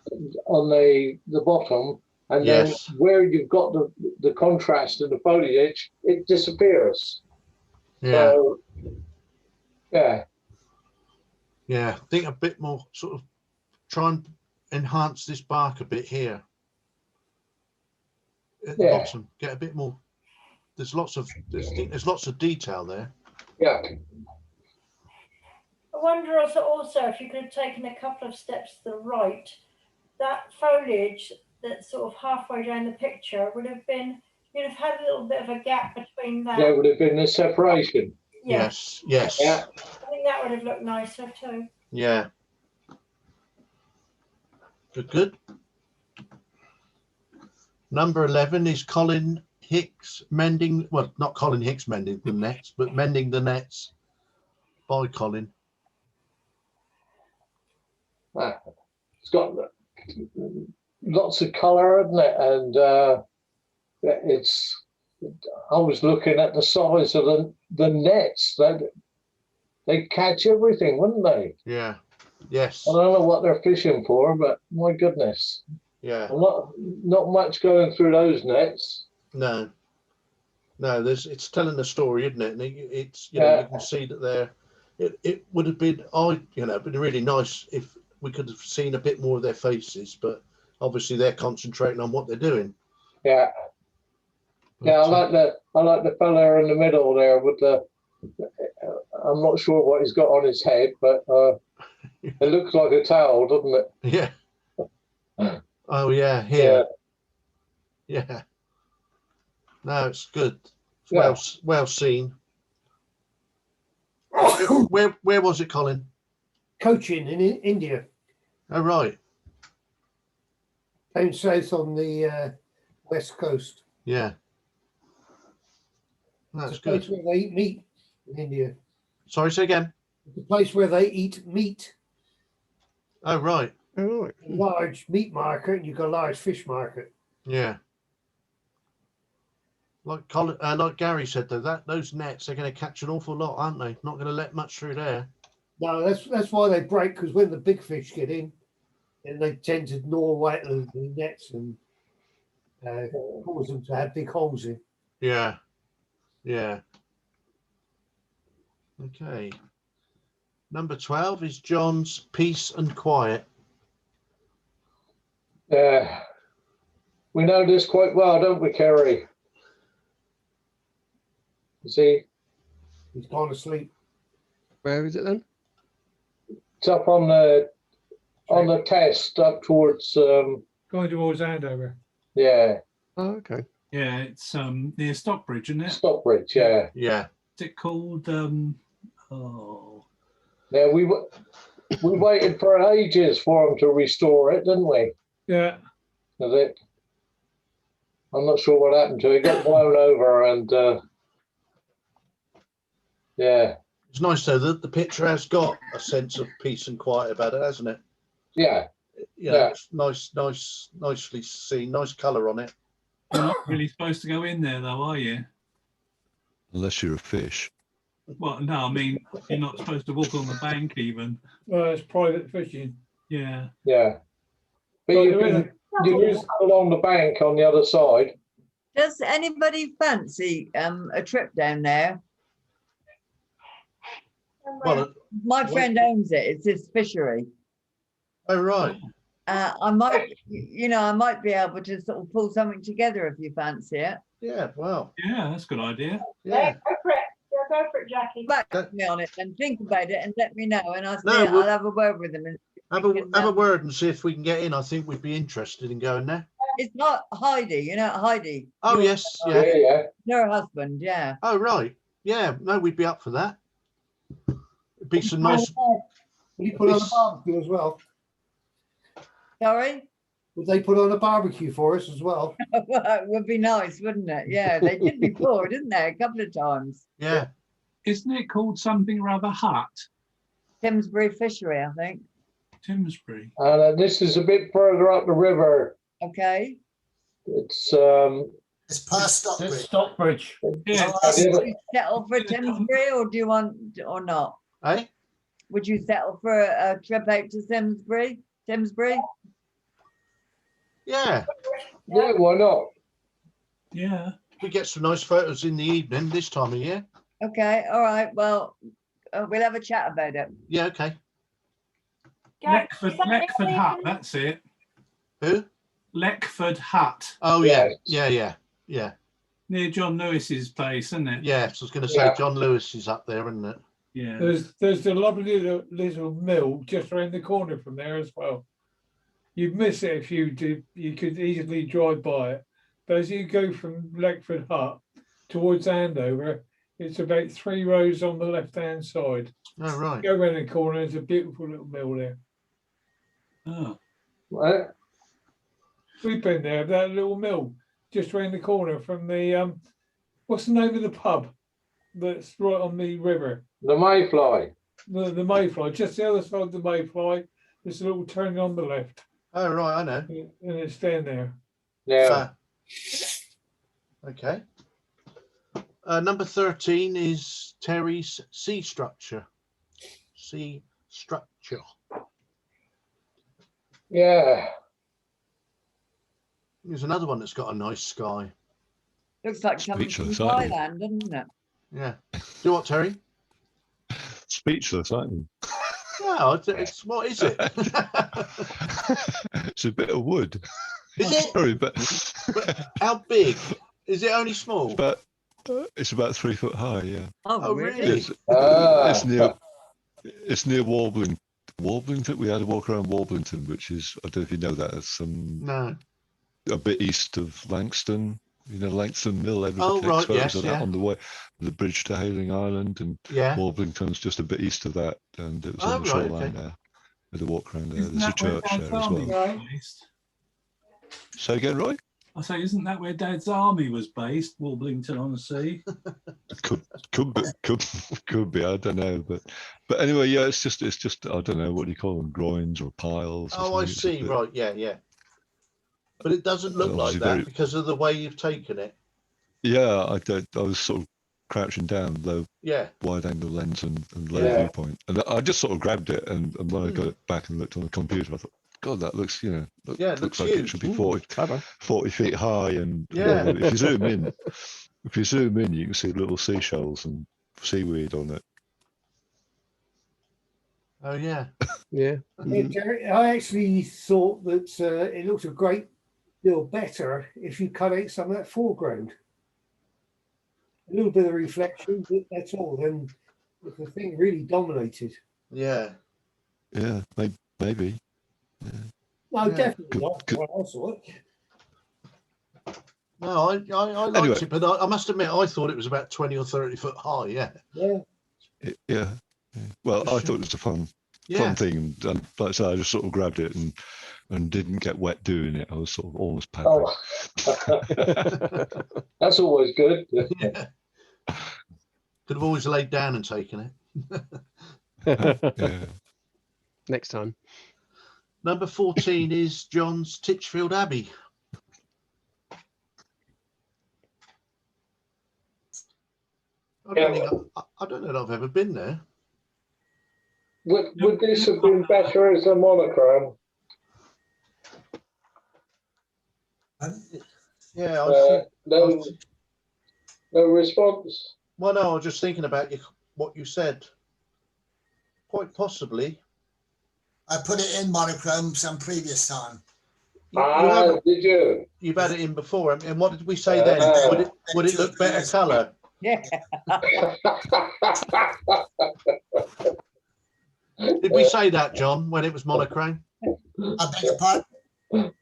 On the bottom, and Yes. then where you've got the contrast in the foliage, it disappears. Yeah. So, yeah. Yeah. I think a bit more sort of try and enhance this bark a bit here. At the bottom. Get a bit more. There's lots of lots of detail there. Yeah. I wonder also if you could have taken a couple of steps to the right, that foliage that's sort of halfway down the picture would have been, you'd have had a little bit of a gap between that. There would have been a separation. Yeah. Yes. Yes. Yeah. I think that would have looked nicer too. Yeah. Good. Number 11 is Colin Hicks mending. Well, not Colin Hicks mending the nets, but mending the nets by Colin. It's got lots of colour, isn't it? And I was looking at the size of the nets. They'd catch everything, wouldn't they? Yeah. Yes. I don't know what they're fishing for, but my goodness. Yeah. Not much going through those nets. No. It's telling the story, isn't it? And it's you know, you can see that it would have been been really nice if we could have seen a bit more of their faces, but obviously they're concentrating on what they're doing. Yeah. But, I like the fella in the middle there with I'm not sure what he's got on his head, but it looks like a towel, doesn't it? Yeah. Oh yeah, here. Yeah. No, it's good. It's well seen. Where was it, Colin? Coaching in India. Oh right. Down south on the west coast. Yeah. That's it's a good. place where they eat meat in India. Sorry, say again. It's a place where they eat meat. Oh right. Oh right. Large meat market, and you've got a large fish market. Yeah. Like Colin, like Gary said though, those nets are going to catch an awful lot, aren't they? Not going to let much through there. No, that's why they break, because when the big fish get in, then they tend to gnaw away at the nets and cause them to have big holes in. Yeah. Yeah. Okay. Number 12 is John's Peace and Quiet. We know this quite well, don't we, Kerry? You see? He's gone to sleep. Where is it then? It's up on the test up towards Going towards Andover. yeah. Oh, okay. Yeah, it's near Stockbridge, isn't it? Stockbridge, yeah. Yeah. Is it called Yeah, we waited for ages for them to restore it, didn't we? Yeah. Is it? I'm not sure what happened to it. It got blown over and yeah. It's nice though that the picture has got a sense of peace and quiet about it, hasn't it? Yeah. Yeah. It's nicely seen, nice colour on it. You're not really supposed to go in there though, are you? Unless you're a fish. Well, no, I mean, you're not supposed to walk on the bank even. Well, it's private fishing. Yeah. Yeah. But you can go along the bank on the other side. Does anybody fancy a trip down there? Well, my friend owns it. It's his fishery. Oh right. I might be able to sort of pull something together if you fancy it. Yeah, wow. Yeah, that's a good idea. Yeah, go for it. Yeah, go for it, Jackie. Back me on it and think about it and let me know. And No, I'll have a word with them. And have a word and see if we can get in. I think we'd be interested in going there. it's not Heidi, you know Heidi. Oh yes, yeah. Her husband, yeah. Oh right. Yeah, no, we'd be up for that. It'd be some nice. You put on a barbecue as well. Sorry? Would they put on a barbecue for us as well? Well, it would be nice, wouldn't it? Yeah, they did before, didn't they? A couple of times. Yeah. Isn't it called something rather hut? Timsbury Fishery, I think. Timsbury. And this is a bit further up the river. Okay. It's past Stockbridge. Stockbridge. Yeah. Would you settle for Timsbury, or do you want, or not? Eh? Would you settle for a trip out to Timsbury? Yeah. Yeah, why not? Yeah. We get some nice photos in the evening this time of year. Okay, all right. Well, we'll have a chat about it. Yeah, okay. Leckford Hut, that's it. Who? Leckford Hut. Oh, yeah. Yeah. Near John Lewis's place, isn't it? Yeah, so I was going to say John Lewis is up there, isn't it? Yeah. There's a lovely little mill just around the corner from there as well. You'd miss it if you did. You could easily drive by it. But as you go from Leckford Hut towards Andover, it's about 3 rows on the left-hand side. Oh, right. Go around the corner, there's a beautiful little mill there. Oh. What? We've been there, that little mill, just around the corner from the, what's the name of the pub that's right on the river? The Mayfly. The Mayfly, just the other side of the Mayfly. There's a little turn on the left. Oh, right, I know. And it's down there. Yeah. Okay. Number 13 is Terry's sea structure. Sea structure. Yeah. There's another one that's got a nice sky. Looks like coming from Speechless, aren't you? Thailand, doesn't it? Yeah. Do what, Terry? Speechless, aren't you? No, it's what is it? It's a bit of wood. Is it? Sorry, but how big? Is it only small? It's about 3 foot high. Yeah. Oh, really? It's near Warblington. We had a walk around Warblington, which is, I don't know if you know that, it's a bit east of Langston. You know, Langston Mill. Everybody takes photos of that on the way, the bridge to Hayling Island, and Warblington's just a bit east of that, and it was on the shoreline there. With a walk around there. There's a church there as well. Say again, Roy? I say, isn't that where Dad's army was based, Warblington on the Sea? Could be. I don't know, but anyway, yeah. It's just. I don't know what do you call them, groins or piles. Oh, I see. Right. Yeah. But it doesn't look like that because of the way you've taken it. Yeah, I was sort of crouching down, low, wide angle lens and low viewpoint, and I just sort of grabbed it, and when I got it back and looked on the computer, I thought, God, that looks, looks like huge. It should be 40 feet high, and if you zoom in, you can see little seashells and seaweed on it. Oh yeah, yeah. Jerry, I actually thought that it looked a great deal better if you cut out some of that foreground. A little bit of reflection, but that's all. Then the thing really dominated. Yeah. Yeah, maybe. Yeah. No, definitely not. I saw it. No, I liked it, but I must admit, I thought it was about 20 or 30 foot high. Yeah. Yeah. Well, I thought it was a fun thing, and like I said, I just sort of grabbed it and didn't get wet doing it. I was sort of almost paddling. Oh. That's always good. Yeah. Could have always laid down and taken it. Next time. Number 14 is John's Titchfield Abbey. I don't know that I've ever been there. Would this have been better as a monochrome? Yeah. No response. Well, no, I was just thinking about what you said. Quite possibly. I put it in monochrome some previous time. Did you? You've had it in before, and what did we say then? Would it look better colour? Yeah. Did we say that, John, when it was monochrome? I beg your pardon?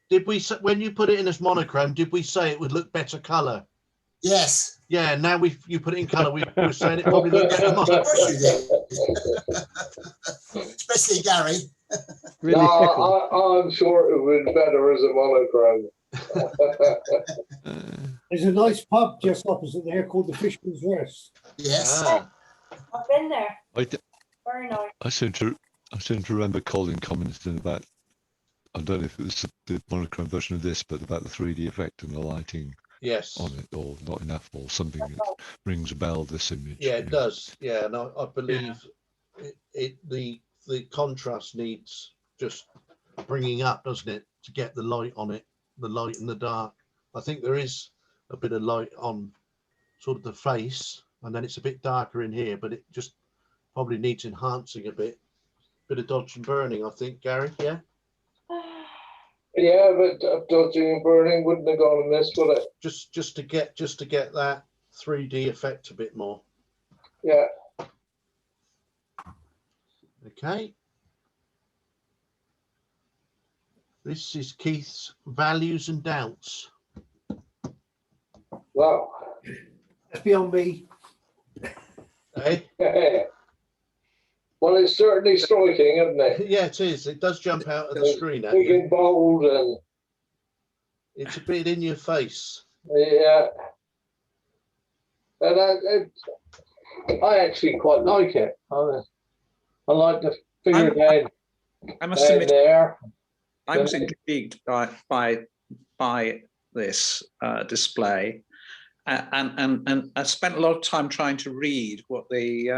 Did we, when you put it in as monochrome, did we say it would look better colour? Yes. Yeah, now you put it in colour, we were saying it probably looked better. Of course you did. Especially Gary. Really No, I'm sure it would be better as a monochrome. There's a nice pub just opposite there called the Fisherman's Rest. Yes. Ah, I've been there. I Very nice. seem to remember Colin commenting about, I don't know if it was the monochrome version of this, but about the 3D effect and the lighting yes. on it, or not enough, or something that rings a bell, this image. Yeah, it does. Yeah, and I believe the contrast needs just bringing up, doesn't it, to get the light on it, the light and the dark. I think there is a bit of light on sort of the face, and then it's a bit darker in here, but it just probably needs enhancing a bit of dodge and burning, I think, Gary. Yeah. Yeah, but dodging and burning wouldn't have gone amiss, would it? Just to get that 3D effect a bit more. Yeah. Okay. This is Keith's values and doubts. Well, That's beyond me. Hey. Well, it's certainly striking, isn't it? Yeah, it is. It does jump out of the screen at Big you. and bold, and it's a bit in your face. Yeah. And I actually quite like it. I like the figure down, I must down admit, there. I was intrigued by this display, and I spent a lot of time trying to read what they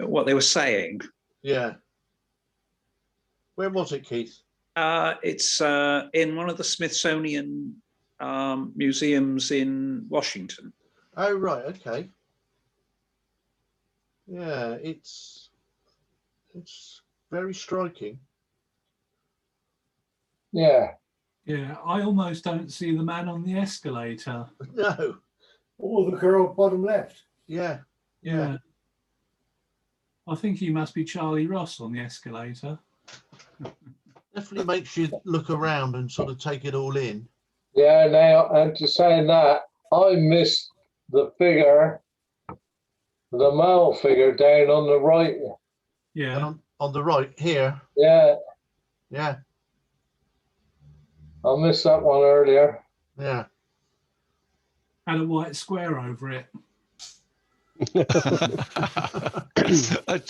were saying. Yeah. Where was it, Keith? It's in one of the Smithsonian museums in Washington. Oh, right. Okay. Yeah, it's very striking. Yeah. Yeah, I almost don't see the man on the escalator. No. Or the girl bottom left. Yeah. Yeah. I think he must be Charlie Ross on the escalator. Definitely makes you look around and sort of take it all in. Yeah, now, and to saying that, I missed the figure, the male figure down on the right. Yeah. On the right here. Yeah. Yeah. I missed that one earlier. Yeah. Had a white square over it.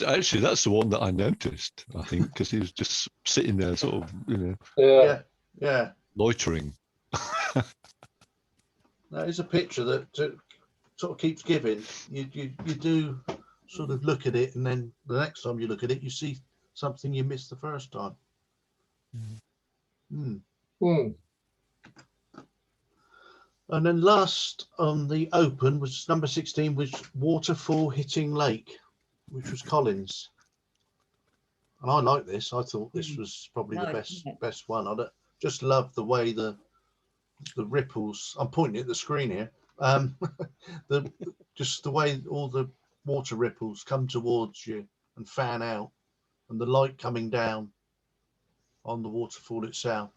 Actually, that's the one that I noticed, I think, because he was just sitting there sort of, Yeah. Yeah. Loitering. That is a picture that sort of keeps giving. You do sort of look at it, and then the next time you look at it, you see something you missed the first time. And then last on the open was number 16, was Waterfall Hitting Lake, which was Collins. And I like this. I thought this was probably the best one. I just love the way the ripples. I'm pointing at the screen here. Just the way all the water ripples come towards you and fan out, and the light coming down on the waterfall itself.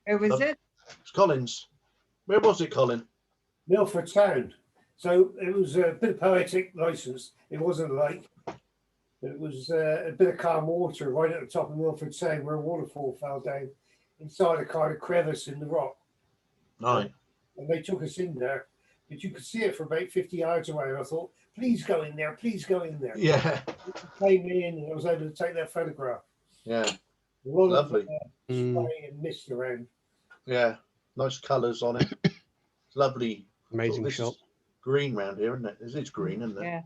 Who was it? It's Collins. Where was it, Colin? Milford Sound. So it was a bit of poetic license. It wasn't a lake. It was a bit of calm water right at the top of Milford Sound where a waterfall fell down inside a kind of crevice in the rock. Right. And they took us in there, but you could see it for about 50 yards away. And I thought, please go in there, please go in there. Yeah. It came in and I was able to take that photograph. Yeah. Lovely. Lovely. And mist around. Yeah. Nice colours on it. It's lovely. Amazing shot. Green round here, isn't it? It's green, isn't it? Yeah.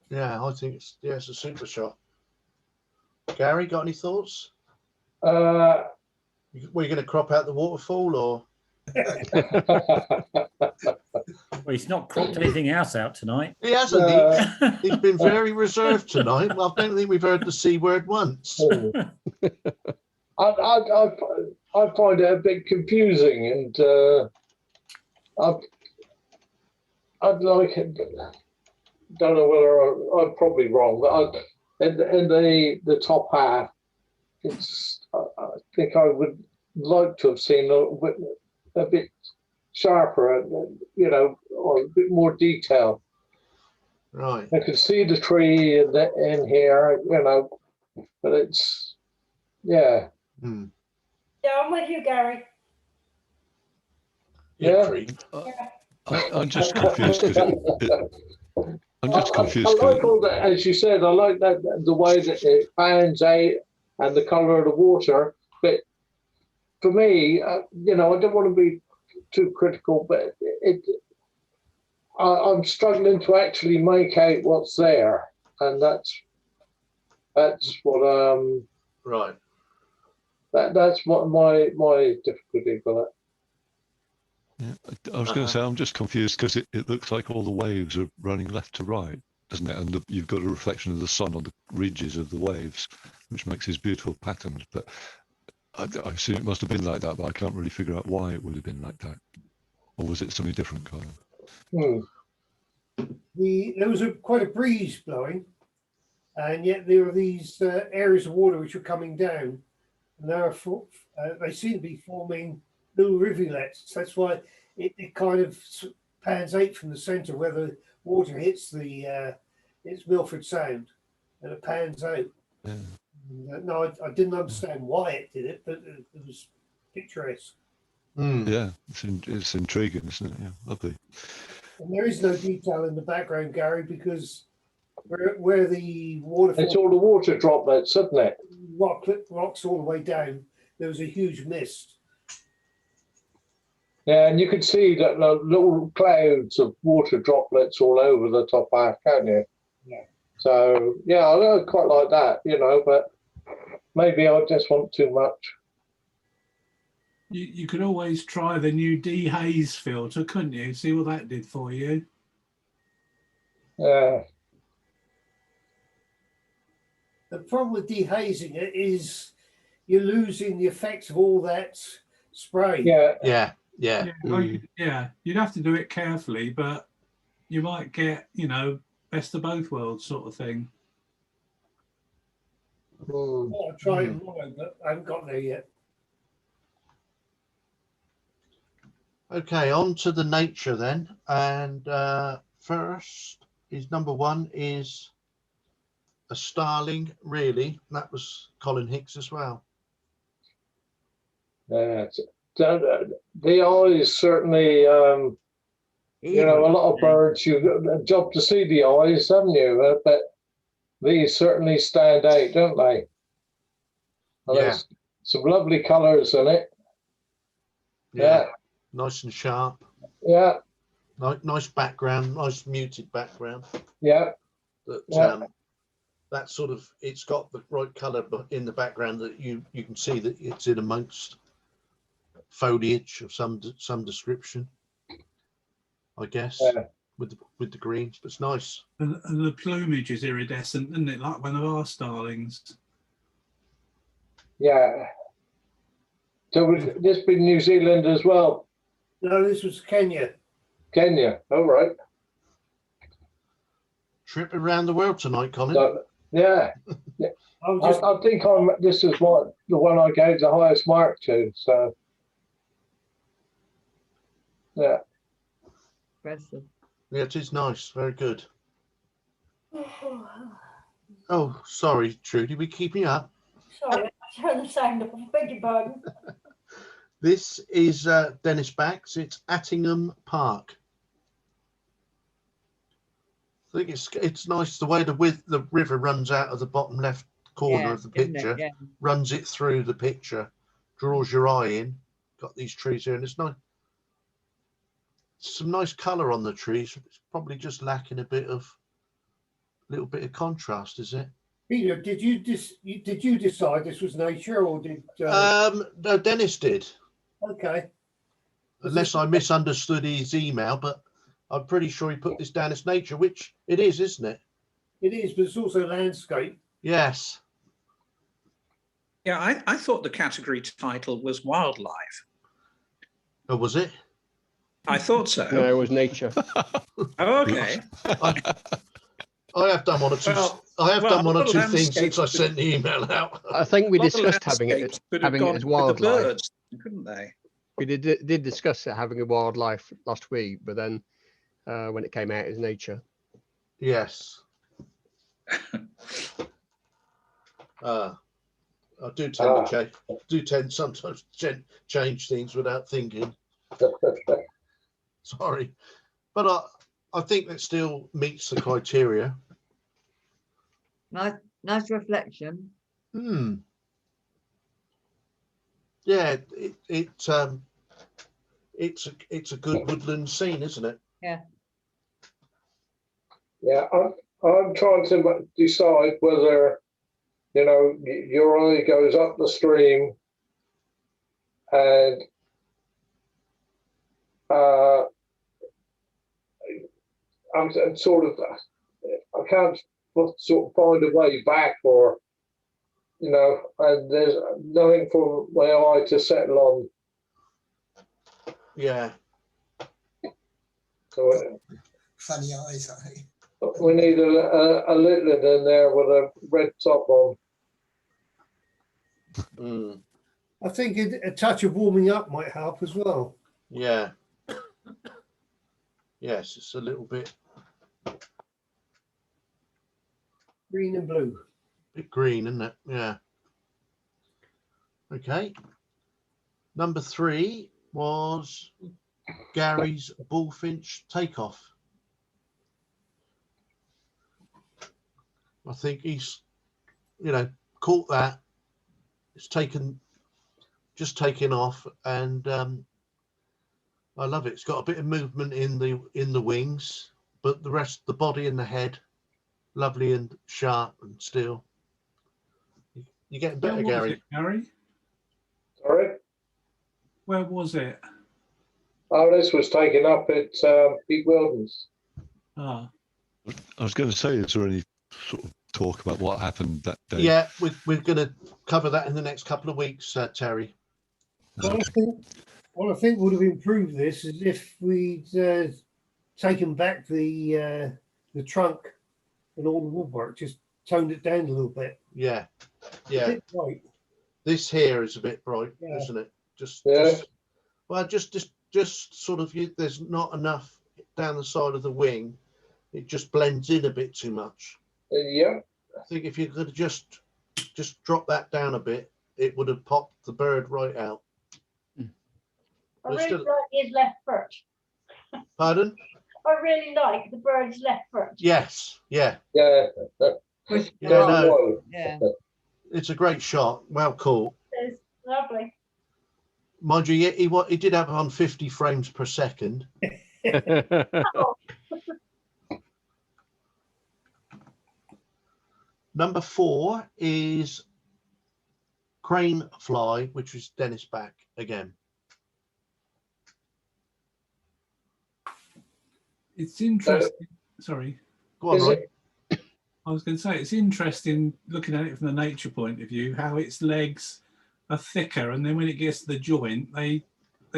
Yeah, I think it's a super shot. Gary, got any thoughts? Were you going to crop out the waterfall, or? Well, he's not cropped anything else out tonight. He hasn't. He's been very reserved tonight. Well, I don't think we've heard the C word once. I find it a bit confusing, and I'd like it. Don't know whether I'm probably wrong, but in the top half, I think I would like to have seen a bit sharper, or a bit more detail. Right. I could see the tree in here, but Yeah. Hmm. Yeah, I'm with you, Gary. Yeah. I'm just confused because I'm just confused. I like all that, as you said. I like that the way that it pans out and the colour of the water. But for me, you know, I don't want to be too critical, but I'm struggling to actually make out what's there, and that's what right. That's what my difficulty with it. Yeah, I was going to say I'm just confused because it looks like all the waves are running left to right, doesn't it? And you've got a reflection of the sun on the ridges of the waves, which makes these beautiful patterns. But I assume it must have been like that, but I can't really figure out why it would have been like that. Or was it something different, Colin? There was quite a breeze blowing, and yet there were these areas of water which were coming down, and they seem to be forming little rivulets. That's why it kind of pans out from the centre where the water hits it's Milford Sound, and it pans out. Yeah. No, I didn't understand why it did it, but it was picturesque. Yeah, it's intriguing, isn't it? Yeah, lovely. And there is no detail in the background, Gary, because where the water, it's all the water droplets, isn't it? Rocks all the way down. There was a huge mist. Yeah, and you can see that little clouds of water droplets all over the top half, can't you? Yeah. So yeah, I quite like that, you know, but maybe I just want too much. You could always try the new dehaze filter, couldn't you? See what that did for you. Yeah. The problem with dehazing it is you're losing the effect of all that spray. Yeah. Yeah, you'd have to do it carefully, but you might get, you know, best of both worlds sort of thing. I'll try it tomorrow, but I haven't got there yet. Okay, on to the nature then. And first is number one is a starling, really. That was Colin Hicks as well. Yeah, the eyes certainly, you know, a lot of birds, you've got a job to see the eyes, haven't you? But these certainly stand out, don't they? And Yeah. there's some lovely colours in it. Yeah. Nice and sharp. Yeah. Nice background, nice muted background. Yeah. That sort of, it's got the right colour in the background that you can see that it's in amongst foliage of some description, I guess, with the greens. But it's nice. And the plumage is iridescent, isn't it? Like one of our starlings. Yeah. So would this be New Zealand as well? No, this was Kenya. Kenya, all right. Trip around the world tonight, Colin. Yeah. I think this is the one I gave the highest mark to. So yeah. Impressive. Yeah, it is nice. Very good. Oh, sorry, Trudy. We keeping up? Sorry, I turned the sound up. I beg your pardon. This is Dennis Bax. It's Attingham Park. I think it's nice the way the river runs out of the bottom left corner of the picture, runs it through the picture, draws your eye in. Got these trees here, and it's nice. Some nice colour on the trees. It's probably just lacking a little bit of contrast, is it? Peter, did you decide this was nature, or did? No, Dennis did. Okay. Unless I misunderstood his email, but I'm pretty sure he put this down as nature, which it is, isn't it? It is, but it's also landscape. Yes. Yeah, I thought the category title was wildlife. Oh, was it? I thought so. No, it was nature. Oh, okay. I have done one or two. I have done one or two things since I sent the email out. I think we discussed having it as wildlife. Birds, couldn't they? We did discuss it having a wildlife last week, but then when it came out as nature. Yes. I do tend to change. Sometimes change things without thinking. Sorry, but I think that still meets the criteria. Nice reflection. Yeah, it's a good woodland scene, isn't it? Yeah. Yeah, I'm trying to decide whether, you know, your eye goes up the stream and I'm sort of, I can't sort of find a way back, or, you know, and there's nothing for my eye to settle on. Yeah. So Funny eyes, I think. we need a Litland in there with a red top on. I think a touch of warming up might help as well. Yeah. Yes, it's a little bit green and blue. Bit green, isn't it? Yeah. Okay. Number 3 was Gary's bullfinch takeoff. I think he's, caught that. It's just taken off, and I love it. It's got a bit of movement in the wings, but the rest, the body and the head, lovely and sharp and still. You're getting better, Where was Gary. it, Gary? Sorry? Where was it? Oh, this was taken up at Pete Weldon's. Ah. I was going to say, is there any sort of talk about what happened that day? Yeah, we're going to cover that in the next couple of weeks, Terry. Well, I think would have improved this is if we'd taken back the trunk and all the woodwork, just toned it down a little bit. Yeah, It's a bit bright. This here is a bit bright, Yeah. isn't it? Just sort of, there's not enough down the side of the wing. It just blends in a bit too much. Yeah. I think if you could have just drop that down a bit, it would have popped the bird right out. I really like his left foot. Pardon? I really like the bird's left foot. Yes. Yeah. Yeah. Yeah. It's a great shot. Well caught. It's lovely. Mind you, he did have it on 50 frames per second. Oh. Number 4 is crane fly, which was Dennis back again. It's interesting. Sorry. Go on, right? I was going to say, it's interesting looking at it from the nature point of view, how its legs are thicker, and then when it gets to the joint, they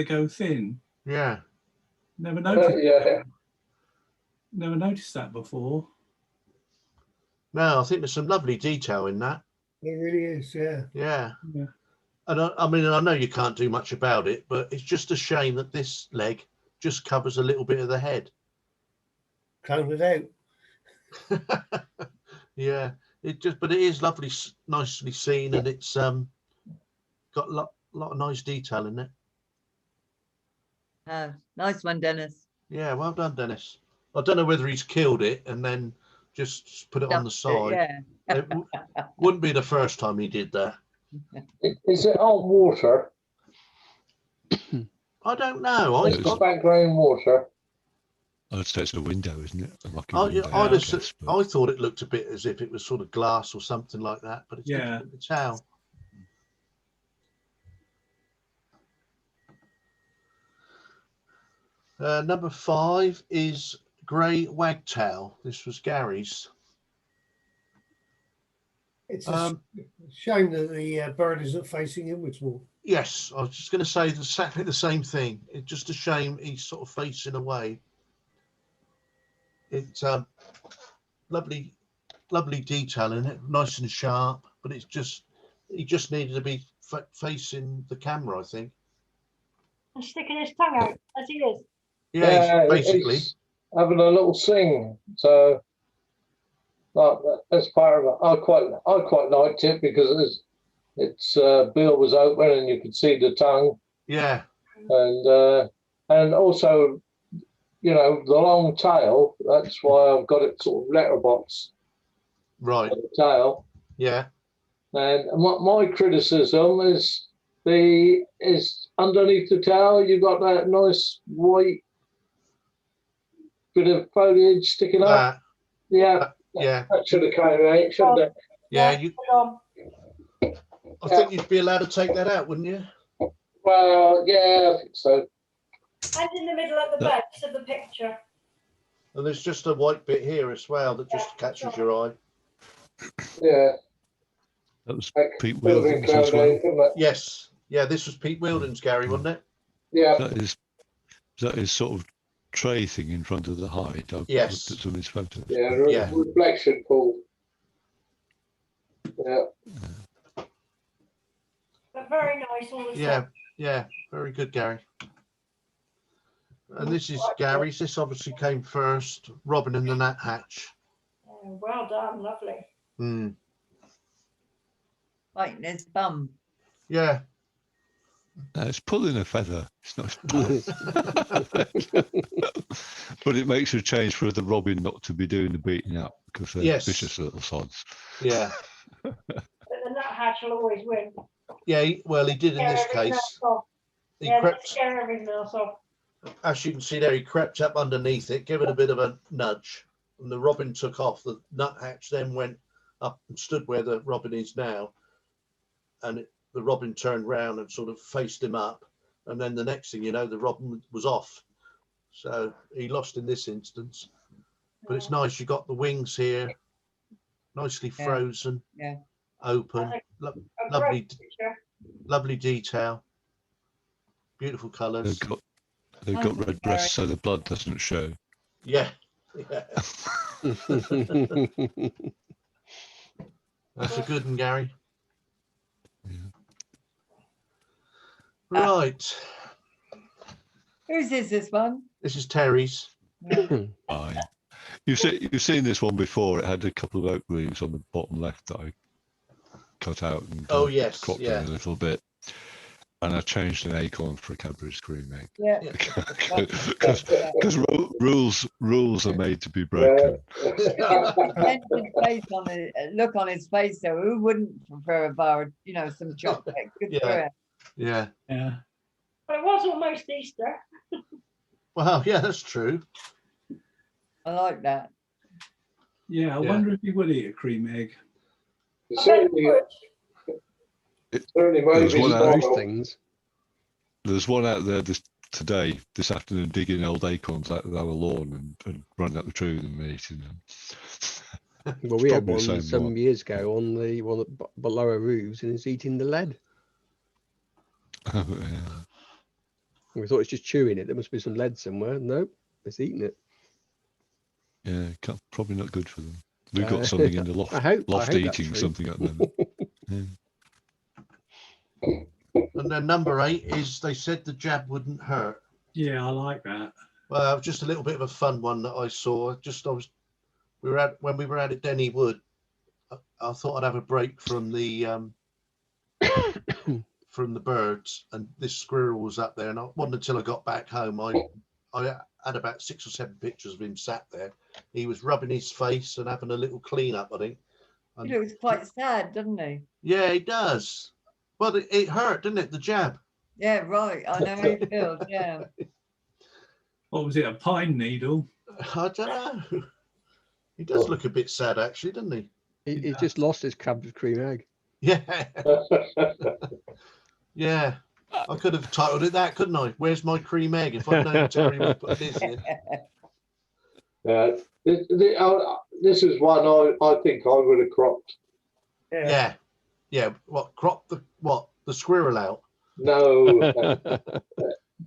go thin. Yeah. Never noticed. Yeah. Never noticed that before. No, I think there's some lovely detail in that. It really is, yeah. Yeah. Yeah. And I mean, I know you can't do much about it, but it's just a shame that this leg just covers a little bit of the head. Clone it out. Yeah, but it is lovely, nicely seen, and it's got a lot of nice detail in it. Nice one, Dennis. Yeah, well done, Dennis. I don't know whether he's killed it and then just put it on the side. Yeah. It wouldn't be the first time he did that. Is it on water? I don't know. It's background water. I'd say it's a window, isn't it? I thought it looked a bit as if it was sort of glass or something like that, but it's difficult to tell. Number 5 is grey wagtail. This was Gary's. It's a shame that the bird isn't facing inwards more. Yes, I was just going to say exactly the same thing. It's just a shame he's sort of facing away. It's lovely detail in it, nice and sharp, but he just needed to be facing the camera, I think. And sticking his tongue out as he is. Yeah, basically. He's having a little sing. So that's part of it. I quite liked it because its bill was open and you could see the tongue. Yeah. And also, you know, the long tail. That's why I've got it sort of letterbox. Right. The tail. Yeah. And my criticism is underneath the tail you've got that nice white bit of foliage sticking up. Yeah. Yeah. That should have come out, shouldn't it? Yeah. I think you'd be allowed to take that out, wouldn't you? Well, yeah, I think so. And in the middle of the base of the picture. And there's just a white bit here as well that just catches your eye. Yeah. That was Pete Wildens as well. Yes. Yeah, this was Pete Wildens, Gary, wasn't it? Yeah. That is sort of tray thing in front of the hide. I've yes. looked at some of his photos. Yeah, reflection pool. Yeah. But very nice all the Yeah, same. yeah, very good, Gary. And this is Gary's. This obviously came first. Robin and the Nat Hatch. Well done, lovely. Mm. Right, there's bum. Yeah. It's pulling a feather. It's not. But it makes a change for the Robin not to be doing the beating up because they're vicious little sods. Yeah. But the nuthatch will always win. Yeah, well, he did in this case. He crept, scare everything else off. as you can see there, he crept up underneath it, gave it a bit of a nudge, and the robin took off. The nuthatch then went up and stood where the robin is now, and the robin turned round and sort of faced him up, and then the next thing you know, the robin was off. So he lost in this instance. But it's nice, you got the wings here, nicely frozen, open, lovely detail, beautiful colours. They've got red breasts so the blood doesn't show. Yeah. That's a good one, Gary. Right. Whose is this one? This is Terry's. Aye. You've seen this one before. It had a couple of oak leaves on the bottom left that I cut out and cropped in a little bit. And I changed an acorn for a Cadbury's cream egg. Yeah. Because rules are made to be broken. Look on his face, though. Who wouldn't prefer a bar, some chocolate? Good for him. Yeah. Yeah. But it was almost Easter. Well, yeah, that's true. I like that. Yeah, I wonder if he would eat a cream egg. There's one out there this afternoon digging old acorns out of our lawn and running up the tree with them and eating them. Well, we had one some years ago on the one at lower roofs, and it's eating the lead. Oh, yeah. We thought it's just chewing it. There must be some lead somewhere. Nope, it's eating it. Yeah, probably not good for them. We've got something in the loft. I hope eating something at the moment. Yeah. And then number 8 is they said the jab wouldn't hurt. Yeah, I like that. Well, just a little bit of a fun one that I saw. When we were out at Denny Wood, I thought I'd have a break from the from the birds, and this squirrel was up there, and it wasn't until I got back home I had about 6 or 7 pictures of him sat there. He was rubbing his face and having a little clean up, I think. And He looks quite sad, doesn't he? yeah, he does. Well, it hurt, didn't it? The jab. Yeah, right. I know how he feels. Yeah. What was it? A pine needle? I don't know. He does look a bit sad, actually, doesn't he? He just lost his Cadbury's cream egg. Yeah. Yeah. I could have titled it that, couldn't I? Where's my cream egg? If I'd known Terry would put this in. This is one I think I would have cropped. Yeah. Yeah. What? Crop the squirrel out? No.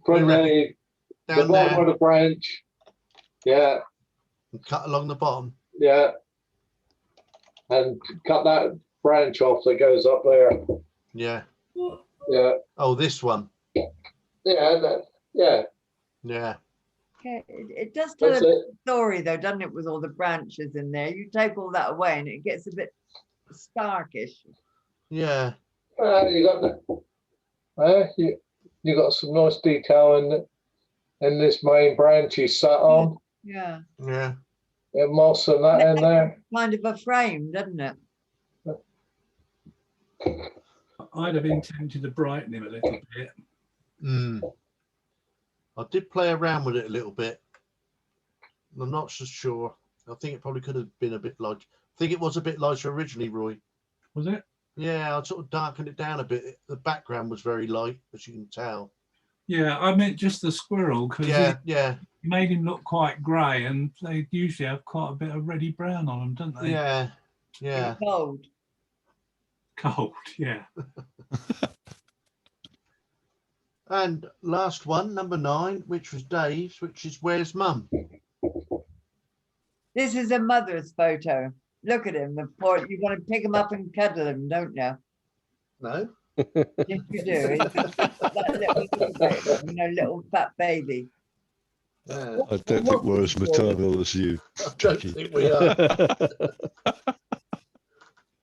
From the Down bottom there. of the branch. Yeah. And cut along the bottom. Yeah. And cut that branch off that goes up there. Yeah. Yeah. Oh, this one. Yeah. Yeah. Yeah. Okay. It does tell a story, though, doesn't it, with all the branches in there? You take all that away and it gets a bit starkish. Yeah. You got you got some nice detail in this main branch he's sat on. Yeah. Yeah. Moss and that in there. Kind of a frame, doesn't it? I'd have been tempted to brighten him a little bit. I did play around with it a little bit. I'm not so sure. I think it probably could have been a bit light. I think it was a bit lighter originally, Roy. Was it? Yeah, I sort of darkened it down a bit. The background was very light, as you can tell. Yeah, I meant just the squirrel because yeah, made him look quite grey, and they usually have quite a bit of reddy brown on them, don't they? Yeah, yeah. It's cold. Cold, yeah. And last one, number 9, which was Dave's, which is Where's Mum? This is a mother's photo. Look at him. The poor, you want to pick him up and cuddle him, don't you? No. Yes, you do. That little fat baby. I don't think we're as maternal as you. I don't think we are.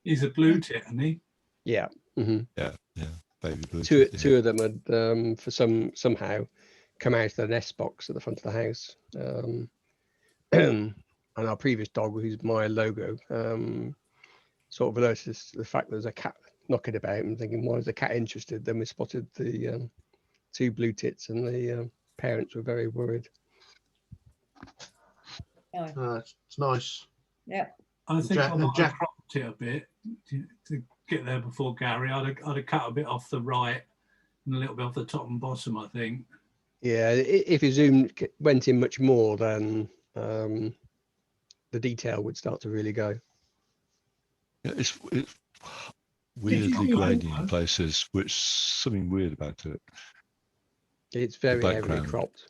He's a blue tit, isn't he? Yeah. Yeah. Baby blue. Two of them had for somehow come out of the nest box at the front of the house. And our previous dog, who's my logo, sort of noticed the fact there's a cat knocking about and thinking, why is the cat interested? Then we spotted the 2 blue tits, and the parents were very worried. It's nice. Yeah. I think I might have cropped it a bit to get there before Gary. I'd have cut a bit off the right and a little bit off the top and bottom, I think. Yeah, if you went in much more, then the detail would start to really go. Yeah, it's weirdly grainy in places, which something weird about it. It's very heavily cropped.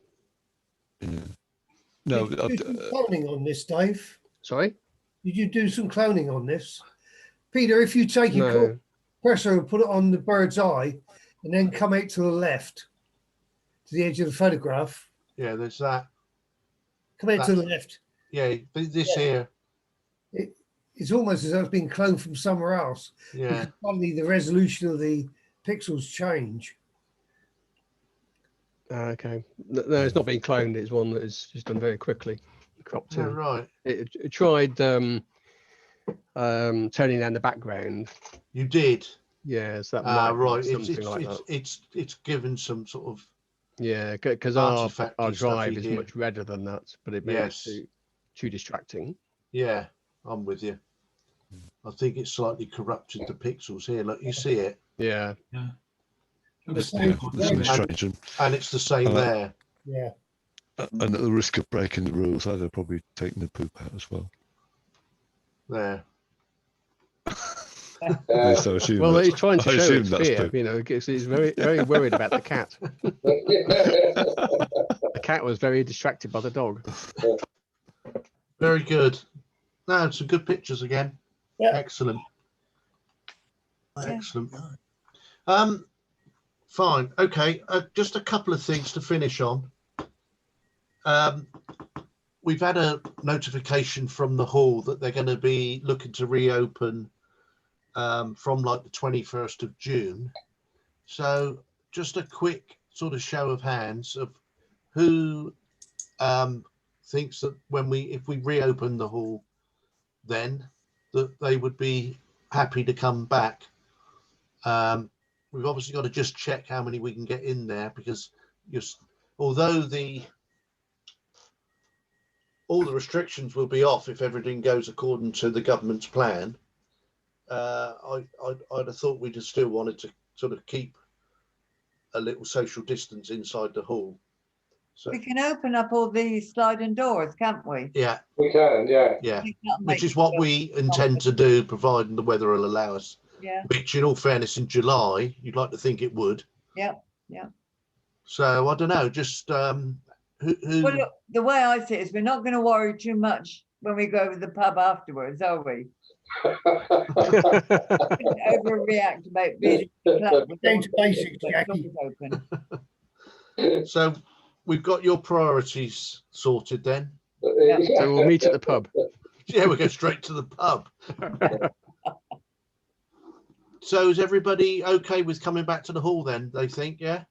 Yeah. No, Did you do some cloning on this, Dave? Sorry? Did you do some cloning on this? Peter, if you take your cursor and put it on the bird's eye and then come out to the left, to the edge of the photograph. Yeah, there's that. Come out to the left. Yeah, this here. It's almost as though it's been cloned from somewhere else. Yeah. Because suddenly the resolution of the pixels change. Okay. No, it's not being cloned. It's one that is just done very quickly. Cropped in. Right. It tried turning down the background. You did. Yeah, so that right. It's given some sort of because our drive is much redder than that, but it makes it too distracting. Yeah, I'm with you. I think it's slightly corrupted the pixels here. Look, you see it. Yeah. And it's the same there. Yeah. And at the risk of breaking the rules, I'd have probably taken the poop out as well. There. Well, he's trying to show his fear, because he's very, very worried about the cat. The cat was very distracted by the dog. Very good. No, some good pictures again. Yeah. Excellent. Excellent. Fine. Okay. Just a couple of things to finish on. We've had a notification from the hall that they're going to be looking to reopen from like the 21st of June. So just a quick sort of show of hands of who thinks that if we reopen the hall, then that they would be happy to come back. We've obviously got to just check how many we can get in there, because although all the restrictions will be off if everything goes according to the government's plan, I'd have thought we'd have still wanted to sort of keep a little social distance inside the hall. So we can open up all these sliding doors, can't we? Yeah, we can. Yeah, which is what we intend to do, providing the weather will allow us. Yeah. Which, in all fairness, in July, you'd like to think it would. Yeah. So I don't know. Just who? Well, look, the way I see it is, we're not going to worry too much when we go to the pub afterwards, are we? Overreact about being open. So we've got your priorities sorted then. So we'll meet at the pub. Yeah, we'll go straight to the pub. So is everybody okay with coming back to the hall then? They think, yeah?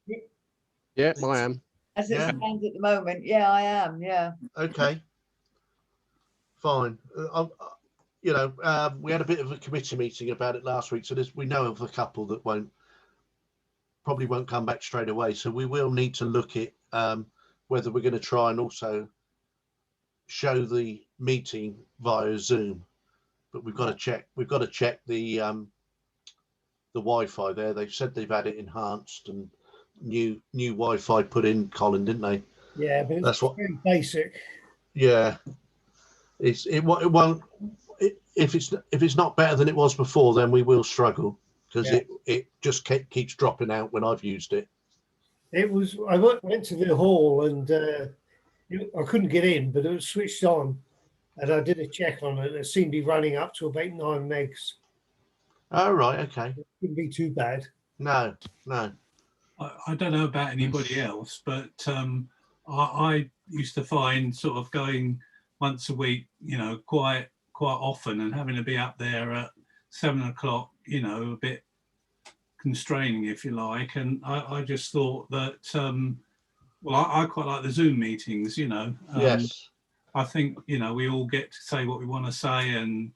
Yeah, I am. As it stands at the moment, yeah, I am. Yeah. Okay. Fine. We had a bit of a committee meeting about it last week, so we know of a couple that probably won't come back straight away. So we will need to look at whether we're going to try and also show the meeting via Zoom. But we've got to check. We've got to check the Wi-Fi there. They've said they've had it enhanced and new Wi-Fi put in, Colin, didn't they? Yeah, but it's very basic. Yeah, if it's not better than it was before, then we will struggle because it just keeps dropping out when I've used it. It was. I went to the hall and I couldn't get in, but it was switched on, and I did a check on it. It seemed to be running up to about 9 megs. Oh right, okay. It couldn't be too bad. No. I don't know about anybody else, but I used to find sort of going once a week, quite often, and having to be up there at 7 o'clock, a bit constraining, if you like. And I just thought that, I quite like the Zoom meetings, Yes. I think, we all get to say what we want to say, and,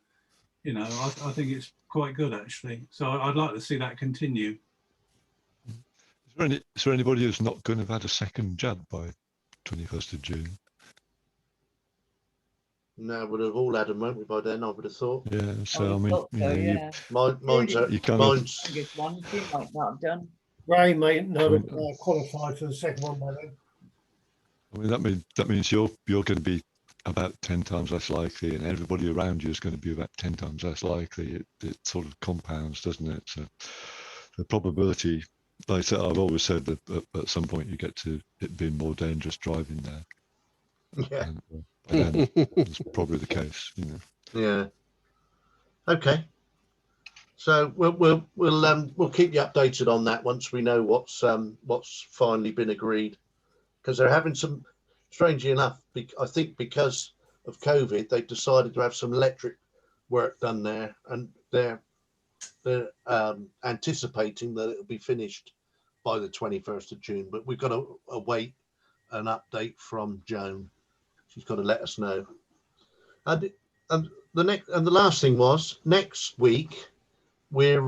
I think it's quite good, actually. So I'd like to see that continue. Is there anybody who's not going to have had a second jab by 21st of June? No, we'd have all had them, won't we, by then, I would have thought. Yeah, so I mean, mine's I guess one he might not have done. Ray may not have qualified for the second one by then. I mean, that means you're going to be about 10 times less likely, and everybody around you is going to be about 10 times less likely. It sort of compounds, doesn't it? So the probability, like I said, I've always said that at some point you get to it being more dangerous driving there. Yeah. And that's probably the case, Yeah. Okay. So we'll keep you updated on that once we know what's finally been agreed, because they're having some, strangely enough, I think because of COVID, they've decided to have some electric work done there, and they're anticipating that it'll be finished by the 21st of June. But we've got to await an update from Joan. She's got to let us know. And the last thing was, next week we're